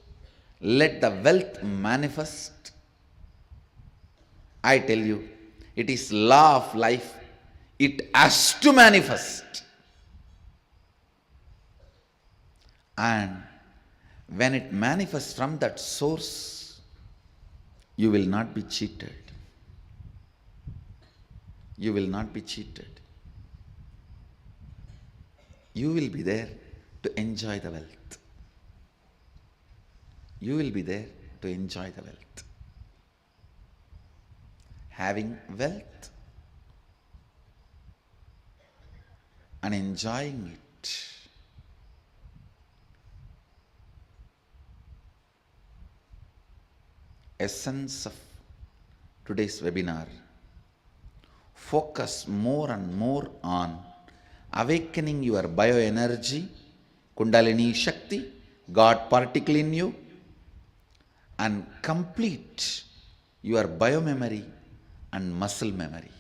let the wealth manifest. I tell you, It is law of life. It has to manifest. And when it manifests from that source, you will not be cheated. You will not be cheated. You will be there to enjoy the wealth. You will be there to enjoy the wealth. Having wealth and enjoying it. Essence of today's webinar. Focus more and more on awakening your bioenergy, Kundalini Shakti, God particle in you, and complete your biomemory and muscle memory.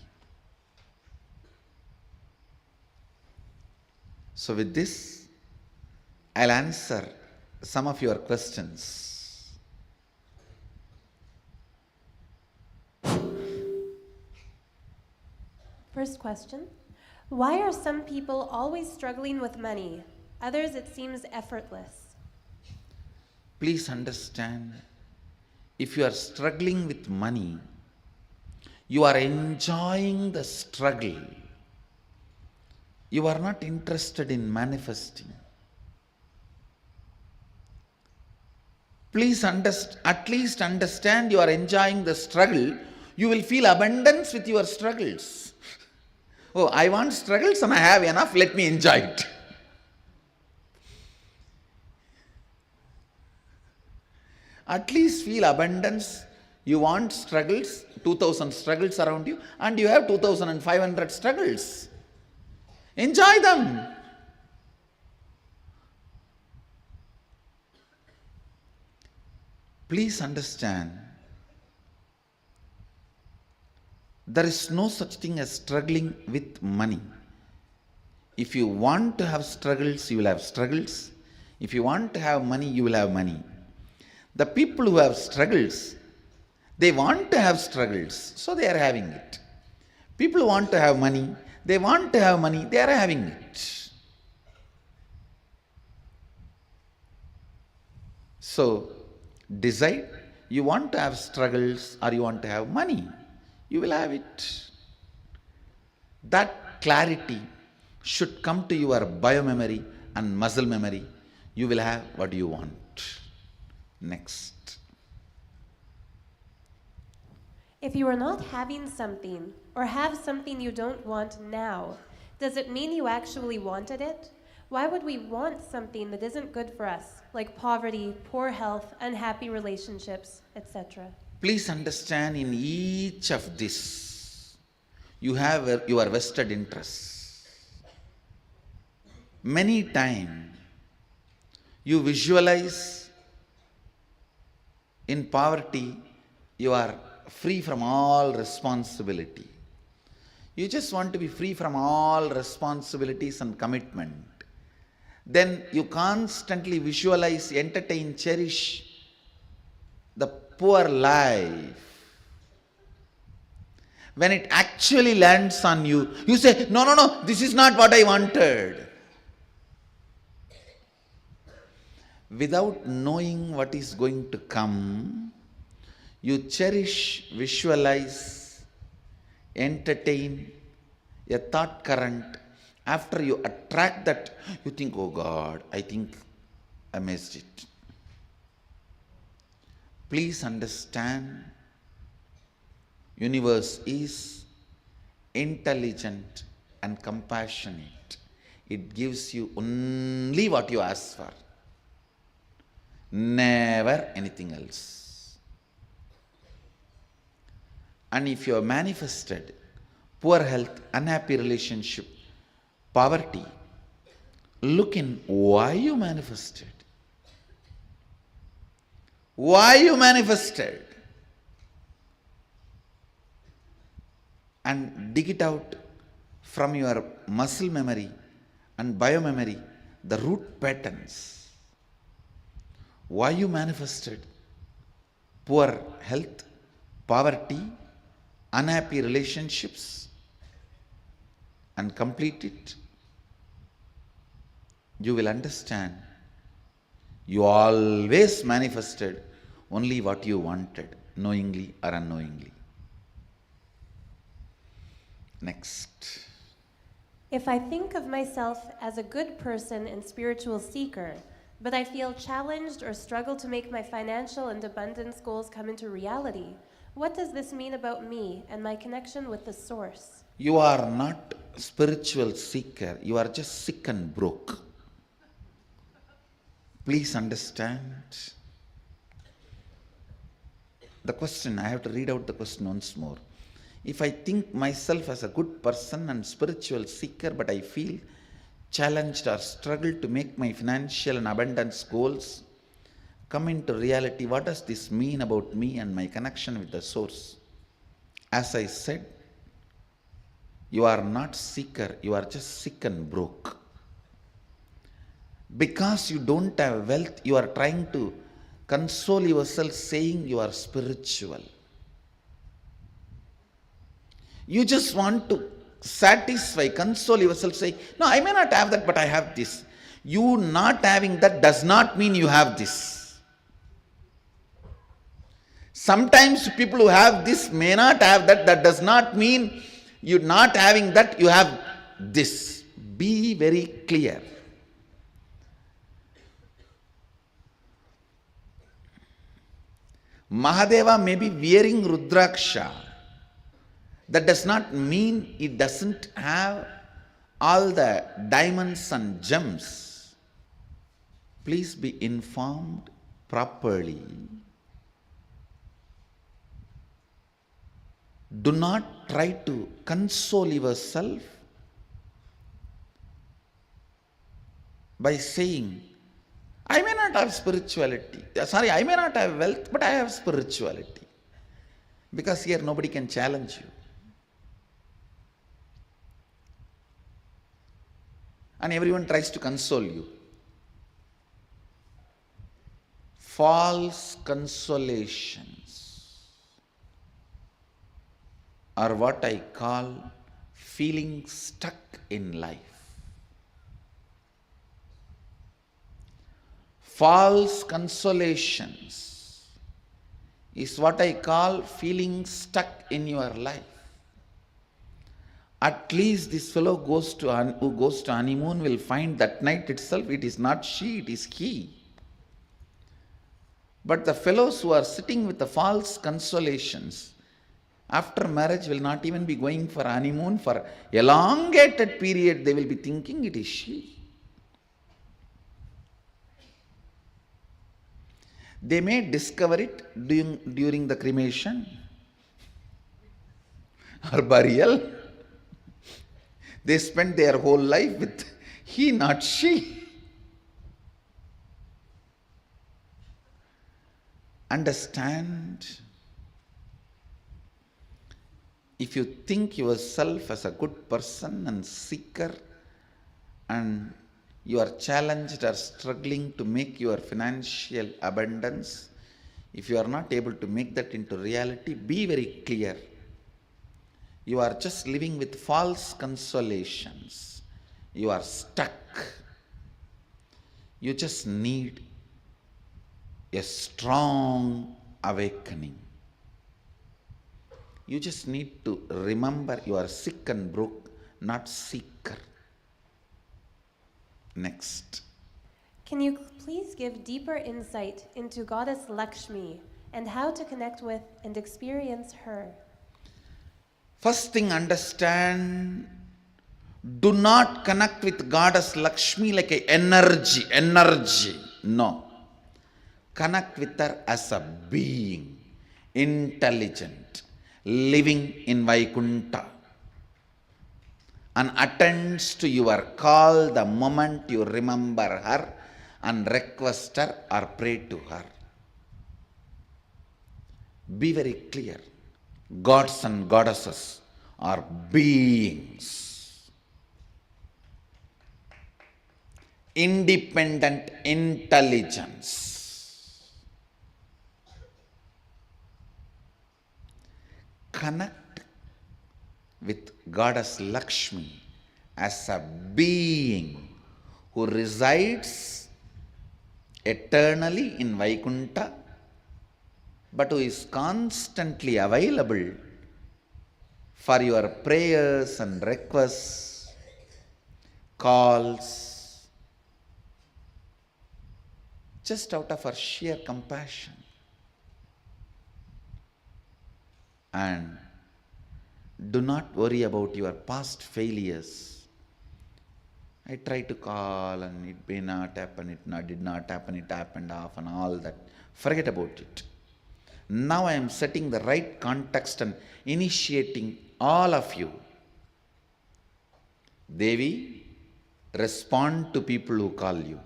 So with this, I'll answer some of your questions. First question. Why are some people always struggling with money? Others, it seems effortless. Please understand, if you are struggling with money, you are enjoying the struggle. You are not interested in manifesting. Please at least understand you are enjoying the struggle. You will feel abundance with your struggles. Oh, I want struggles and I have enough, let me enjoy it. At least feel abundance. You want struggles, 2000 struggles around you, and you have 2500 struggles. Enjoy them. Please understand, there is no such thing as struggling with money. If you want to have struggles, you will have struggles. If you want to have money, you will have money. The people who have struggles, they want to have struggles, so they are having it. People who want to have money, they want to have money, they are having it. So, decide, you want to have struggles or you want to have money. You will have it. That clarity should come to your biomemory and muscle memory. You will have what you want. Next. If you are not having something or have something you don't want now, does it mean you actually wanted it? Why would we want something that isn't good for us, like poverty, poor health, unhappy relationships, etc.? Please understand, in each of this, you have your vested interests. Many times, you visualize in poverty, you are free from all responsibility. You just want to be free from all responsibilities and commitment. Then you constantly visualize, entertain, cherish the poor life. When it actually lands on you, you say, no, this is not what I wanted. Without knowing what is going to come, you cherish, visualize, entertain a thought current. After you attract that, you think, oh God, I think I missed it. Please understand, universe is intelligent and compassionate. It gives you only what you ask for, never anything else. And if you have manifested poor health, unhappy relationship, poverty, look in why you manifested. Why you manifested. And dig it out from your muscle memory and biomemory, the root patterns. Why you manifested poor health, poverty, unhappy relationships and complete it, you will understand you always manifested only what you wanted, knowingly or unknowingly. Next. If I think of myself as a good person and spiritual seeker, but I feel challenged or struggle to make my financial and abundance goals come into reality, what does this mean about me and my connection with the source? You are not spiritual seeker, you are just sick and broke. Please understand. The question, I have to read out the question once more. If I think myself as a good person and spiritual seeker, but I feel challenged or struggle to make my financial and abundance goals come into reality, what does this mean about me and my connection with the source? As I said, you are not seeker, you are just sick and broke. Because you don't have wealth, you are trying to console yourself saying you are spiritual. You just want to satisfy, console yourself, say, no, I may not have that, but I have this. You not having that does not mean you have this. Sometimes people who have this may not have that. That does not mean you not having that, you have this. Be very clear. Mahadeva may be wearing Rudraksha. That does not mean it doesn't have all the diamonds and gems. Please be informed properly. Do not try to console yourself by saying, I may not have spirituality. I may not have wealth, but I have spirituality. Because here nobody can challenge you. And everyone tries to console you. False consolations are what I call feeling stuck in life. False consolations is what I call feeling stuck in your life. At least this fellow who goes to honeymoon will find that night itself it is not she, it is he. But the fellows who are sitting with the false consolations, after marriage will not even be going for honeymoon. For elongated period they will be thinking it is she. They may discover it during the cremation or burial. They spend their whole life with he, not she. Understand, if you think yourself as a good person and seeker and you are challenged or struggling to make your financial abundance, if you are not able to make that into reality, be very clear. You are just living with false consolations. You are stuck. You just need a strong awakening. You just need to remember you are sick and broke, not seeker. Next. Can you please give deeper insight into Goddess Lakshmi and how to connect with and experience her? First thing, understand, do not connect with Goddess Lakshmi like an energy. No. Connect with her as a being, intelligent, living in Vaikuntha, and attends to your call the moment you remember her and request her or pray to her. Be very clear. Gods and goddesses are beings, independent intelligence. Connect with Goddess Lakshmi as a being who resides eternally in Vaikunta, but who is constantly available for your prayers and requests, calls, just out of her sheer compassion. And do not worry about your past failures. I tried to call and it may not happen, did not happen, it happened off and all that. Forget about it. Now I am setting the right context and initiating all of you. Devi, respond to people who call you.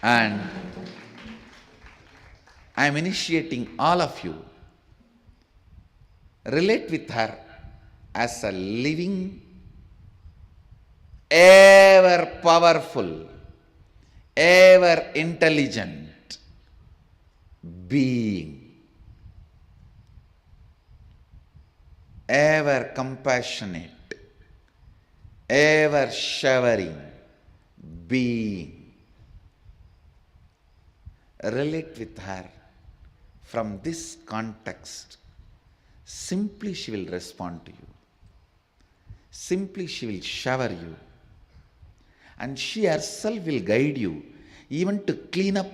And I am initiating all of you. Relate with her as a living, ever powerful, ever intelligent being, ever compassionate, ever showering being. Relate with her from this context. Simply she will respond to you. Simply she will shower you. And she herself will guide you even to clean up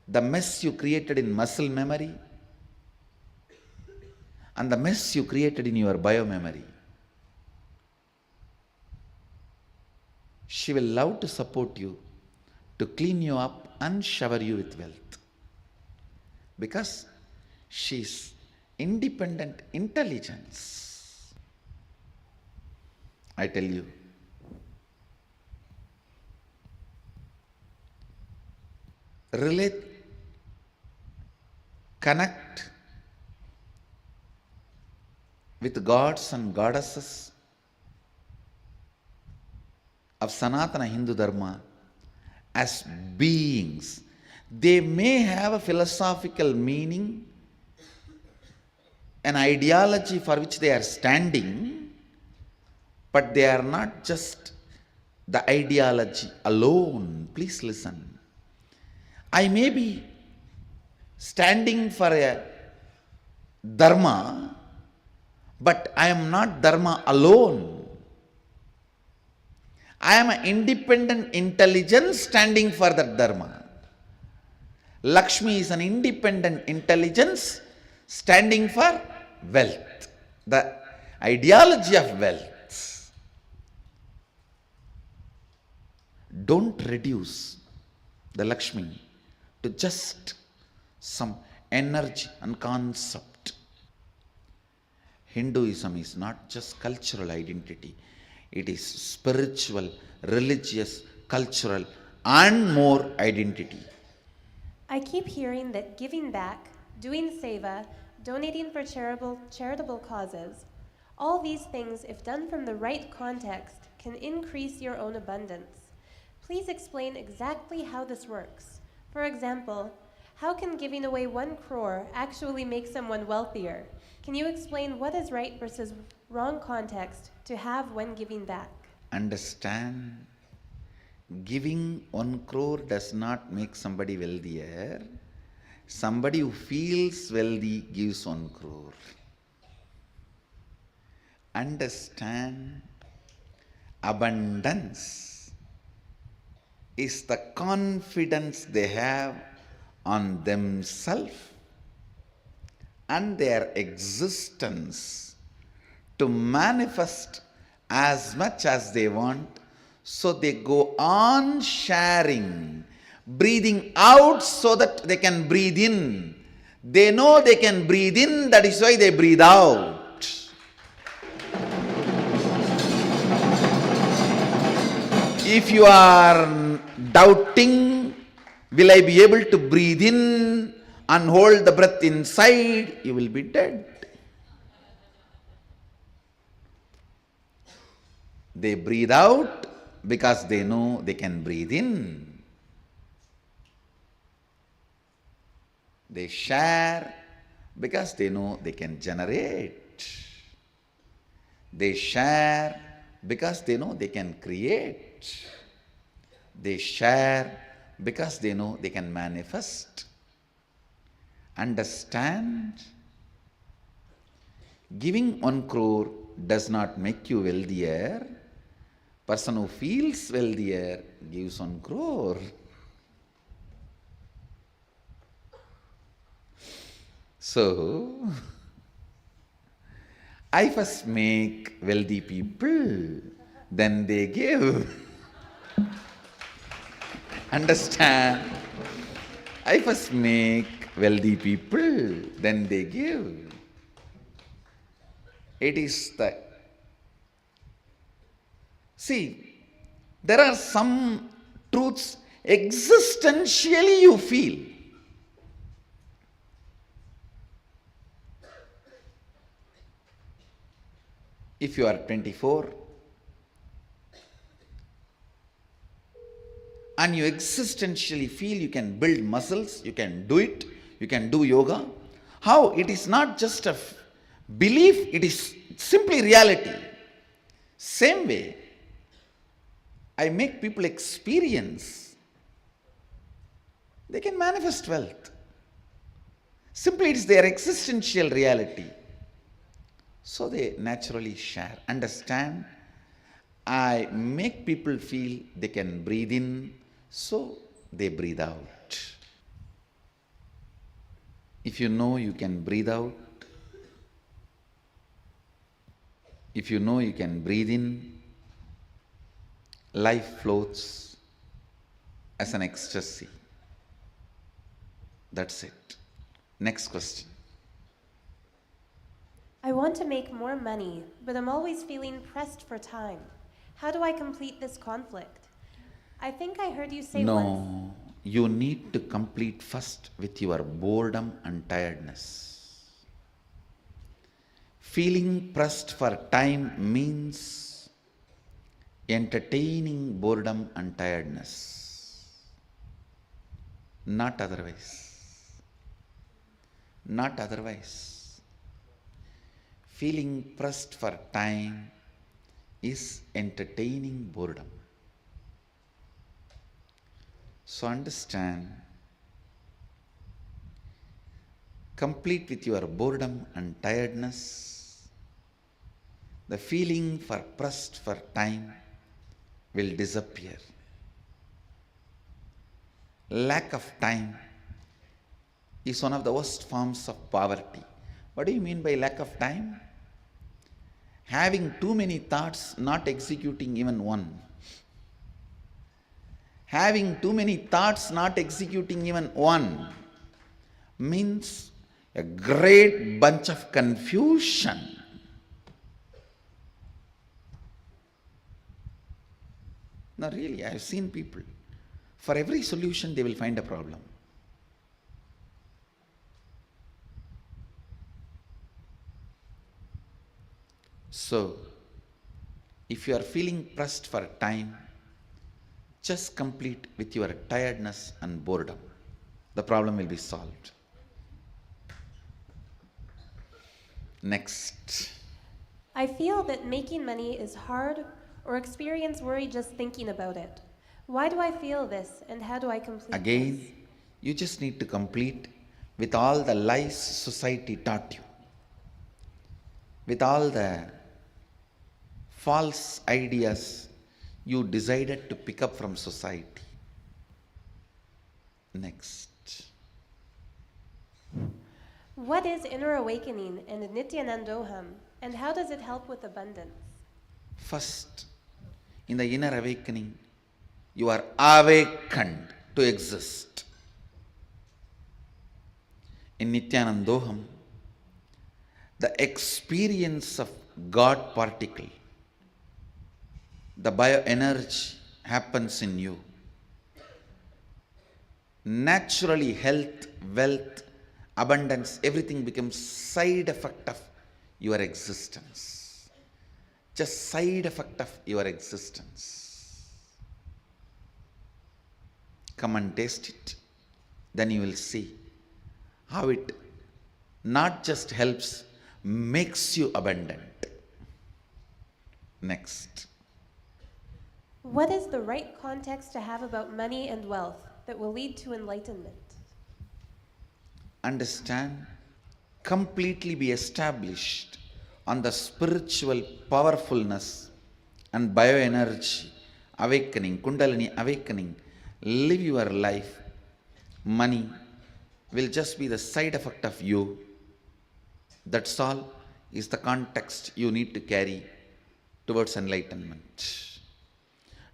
the mess you created in muscle memory and the mess you created in your biomemory. She will love to support you, to clean you up and shower you with wealth. Because she is independent intelligence. I tell you, relate, connect with gods and goddesses of Sanatana Hindu Dharma as beings. They may have a philosophical meaning, an ideology for which they are standing, but they are not just the ideology alone. Please listen. I may be standing for a dharma, but I am not dharma alone. I am an independent intelligence standing for that dharma. Lakshmi is an independent intelligence standing for wealth, the ideology of wealth. Don't reduce the Lakshmi to just some energy and concept. Hinduism is not just cultural identity, it is spiritual, religious, cultural, and more identity. I keep hearing that giving back, doing seva, donating for charitable causes, all these things, if done from the right context, can increase your own abundance. Please explain exactly how this works. For example, how can giving away 1 crore actually make someone wealthier? Can you explain what is right versus wrong context to have when giving back? Understand, giving 1 crore does not make somebody wealthier. Somebody who feels wealthy gives 1 crore. Understand, abundance is the confidence they have on themselves and their existence to manifest as much as they want, so they go on sharing, breathing out so that they can breathe in. They know they can breathe in, that is why they breathe out. If you are doubting, will I be able to breathe in and hold the breath inside, you will be dead. They breathe out because they know they can breathe in. They share because they know they can generate. They share because they know they can create. They share because they know they can manifest. Understand? Giving 1 crore does not make you wealthier. Person who feels wealthier gives 1 crore. So, I first make wealthy people, then they give. Understand? I first make wealthy people, then they give. It is the... See, there are some truths existentially you feel. If you are 24 and you existentially feel you can build muscles, you can do it, you can do yoga, how it is not just a belief, it is simply reality. Same way, I make people experience they can manifest wealth. Simply it's their existential reality. So they naturally share. Understand? I make people feel they can breathe in, so they breathe out. If you know you can breathe out, if you know you can breathe in, life floats as an ecstasy. That's it. Next question. I want to make more money, but I'm always feeling pressed for time. How do I complete this conflict? I think I heard you say once. No, you need to complete first with your boredom and tiredness. Feeling pressed for time means entertaining boredom and tiredness. Not otherwise. Not otherwise. Feeling pressed for time is entertaining boredom. So understand, complete with your boredom and tiredness, the feeling for pressed for time will disappear. Lack of time is one of the worst forms of poverty. What do you mean by lack of time? Having too many thoughts, not executing even one. Having too many thoughts, not executing even one, means a great bunch of confusion. No, really, I have seen people. For every solution, they will find a problem. So, if you are feeling pressed for time, just complete with your tiredness and boredom. The problem will be solved. Next. I feel that making money is hard or experience worry just thinking about it. Why do I feel this and how do I complete Again, this? you just need to complete with all the lies society taught you, with all the false ideas you decided to pick up from society. Next. What is inner awakening and Nityanandoham, and how does it help with abundance? First, in the inner awakening, you are awakened to exist. In Nityanandoham, the experience of God particle, the bioenergy happens in you. Naturally, health, wealth, abundance, everything becomes side effect of your existence. Just side effect of your existence. Come and taste it. Then you will see how it not just helps, makes you abundant. Next. What is the right context to have about money and wealth that will lead to enlightenment? Understand, completely be established on the spiritual powerfulness and bioenergy awakening, Kundalini awakening. Live your life. Money will just be the side effect of you. That's all is the context you need to carry towards enlightenment.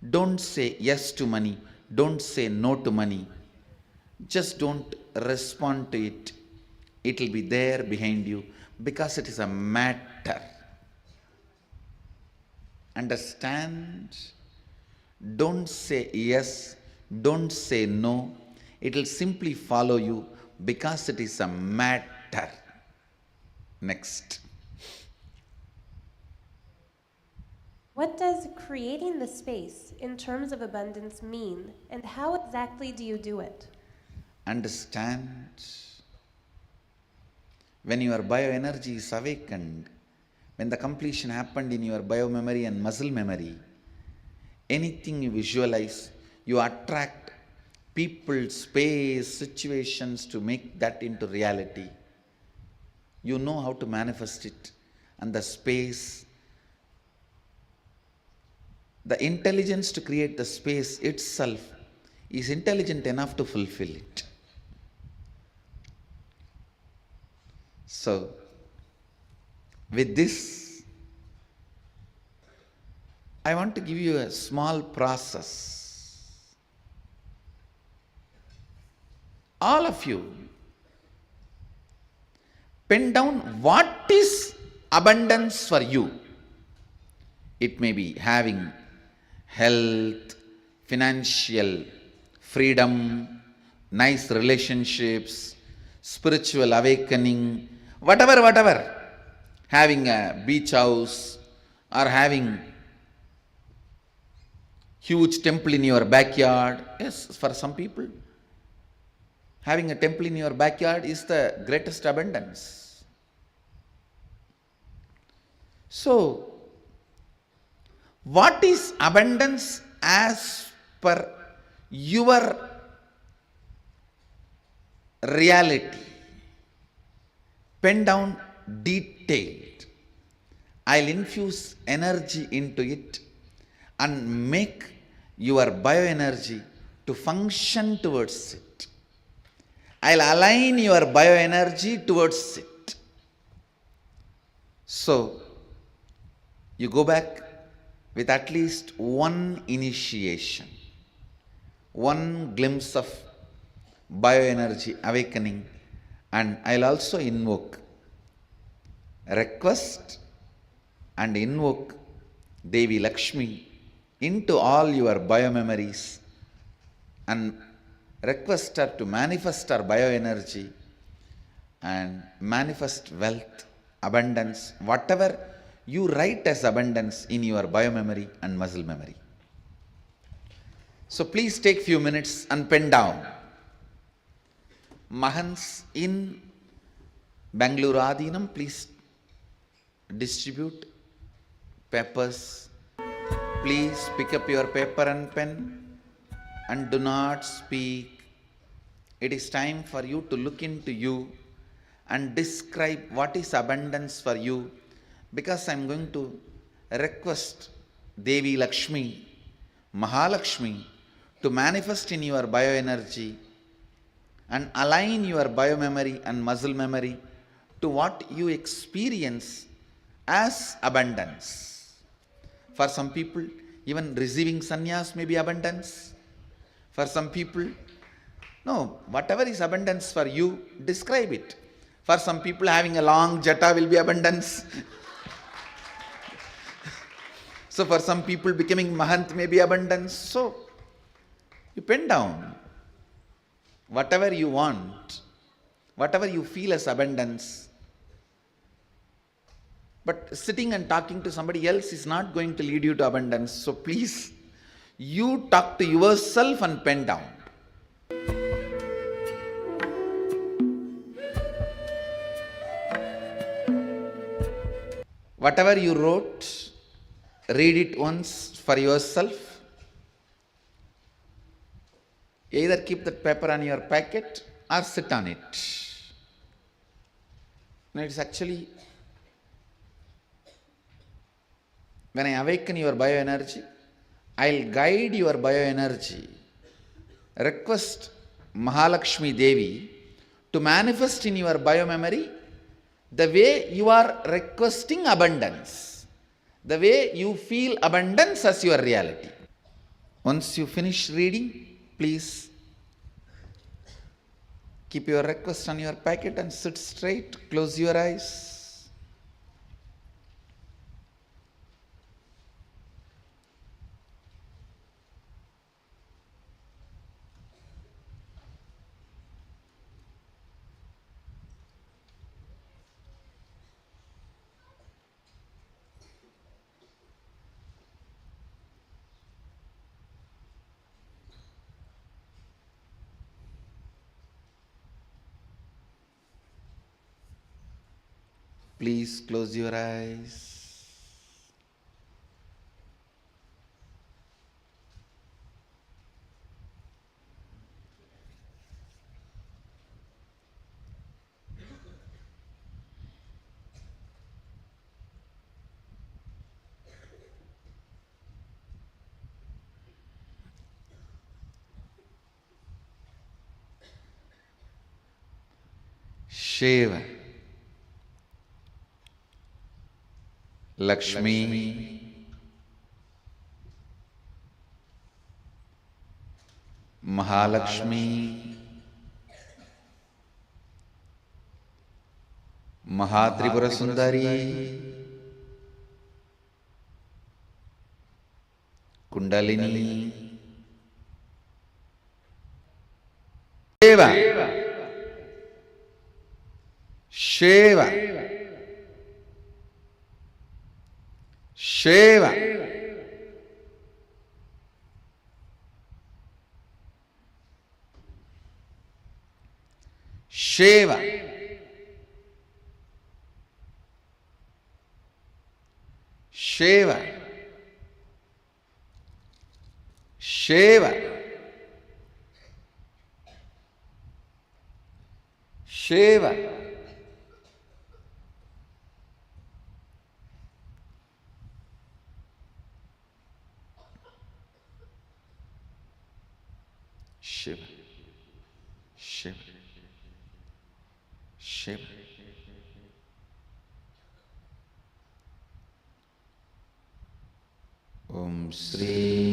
Don't say yes to money. Don't say no to money. Just don't respond to it. It will be there behind you because it is a matter. Understand? Don't say yes. Don't say no. It will simply follow you because it is a matter. Next. What does creating the space in terms of abundance mean, and how exactly do you do it? Understand, when your bioenergy is awakened, when the completion happened in your biomemory and muscle memory, anything you visualize, you attract people, space, situations to make that into reality. You know how to manifest it, and the space, the intelligence to create the space itself is intelligent enough to fulfill it. So, with this, I want to give you a small process. All of you, pen down what is abundance for you. It may be having health, financial freedom, nice relationships, spiritual awakening, whatever. Having a beach house or having huge temple in your backyard. Yes, for some people, having a temple in your backyard is the greatest abundance. So, what is abundance as per your reality? Pen down detailed. I'll infuse energy into it and make your bioenergy to function towards it. I'll align your bioenergy towards it. So, you go back with at least one initiation, one glimpse of bioenergy awakening, and I'll also request and invoke Devi Lakshmi into all your biomemories and request her to manifest her bioenergy and manifest wealth, abundance, whatever you write as abundance in your biomemory and muscle memory. So please take few minutes and pen down. Mahants in Bangalore Adinam, please distribute papers. Please pick up your paper and pen and do not speak. It is time for you to look into you and describe what is abundance for you, because I am going to request Devi Lakshmi, Mahalakshmi to manifest in your bioenergy and align your biomemory and muscle memory to what you experience as abundance. For some people, even receiving sannyas may be abundance. For some people, no, whatever is abundance for you, describe it. For some people, having a long jata will be abundance. So for some people, becoming mahant may be abundance. So you pen down whatever you want, whatever you feel as abundance. But sitting and talking to somebody else is not going to lead you to abundance. So please, you talk to yourself and pen down. Whatever you wrote, read it once for yourself. Either keep that paper on your packet or sit on it. Now it's actually, when I awaken your bioenergy, I'll guide your bioenergy. Request Mahalakshmi Devi to manifest in your biomemory the way you are requesting abundance, the way you feel abundance as your reality. Once you finish reading, please keep your request on your packet and sit straight, close your eyes. Please close your eyes. Shiva, Lakshmi, Mahalakshmi, Mahatripura Sundari, Kundalini, Shiva, Shiva, Shiva, Shiva, Shiva, Shiva, Shiva, Shiva, Shiva, Shiva. Om Sri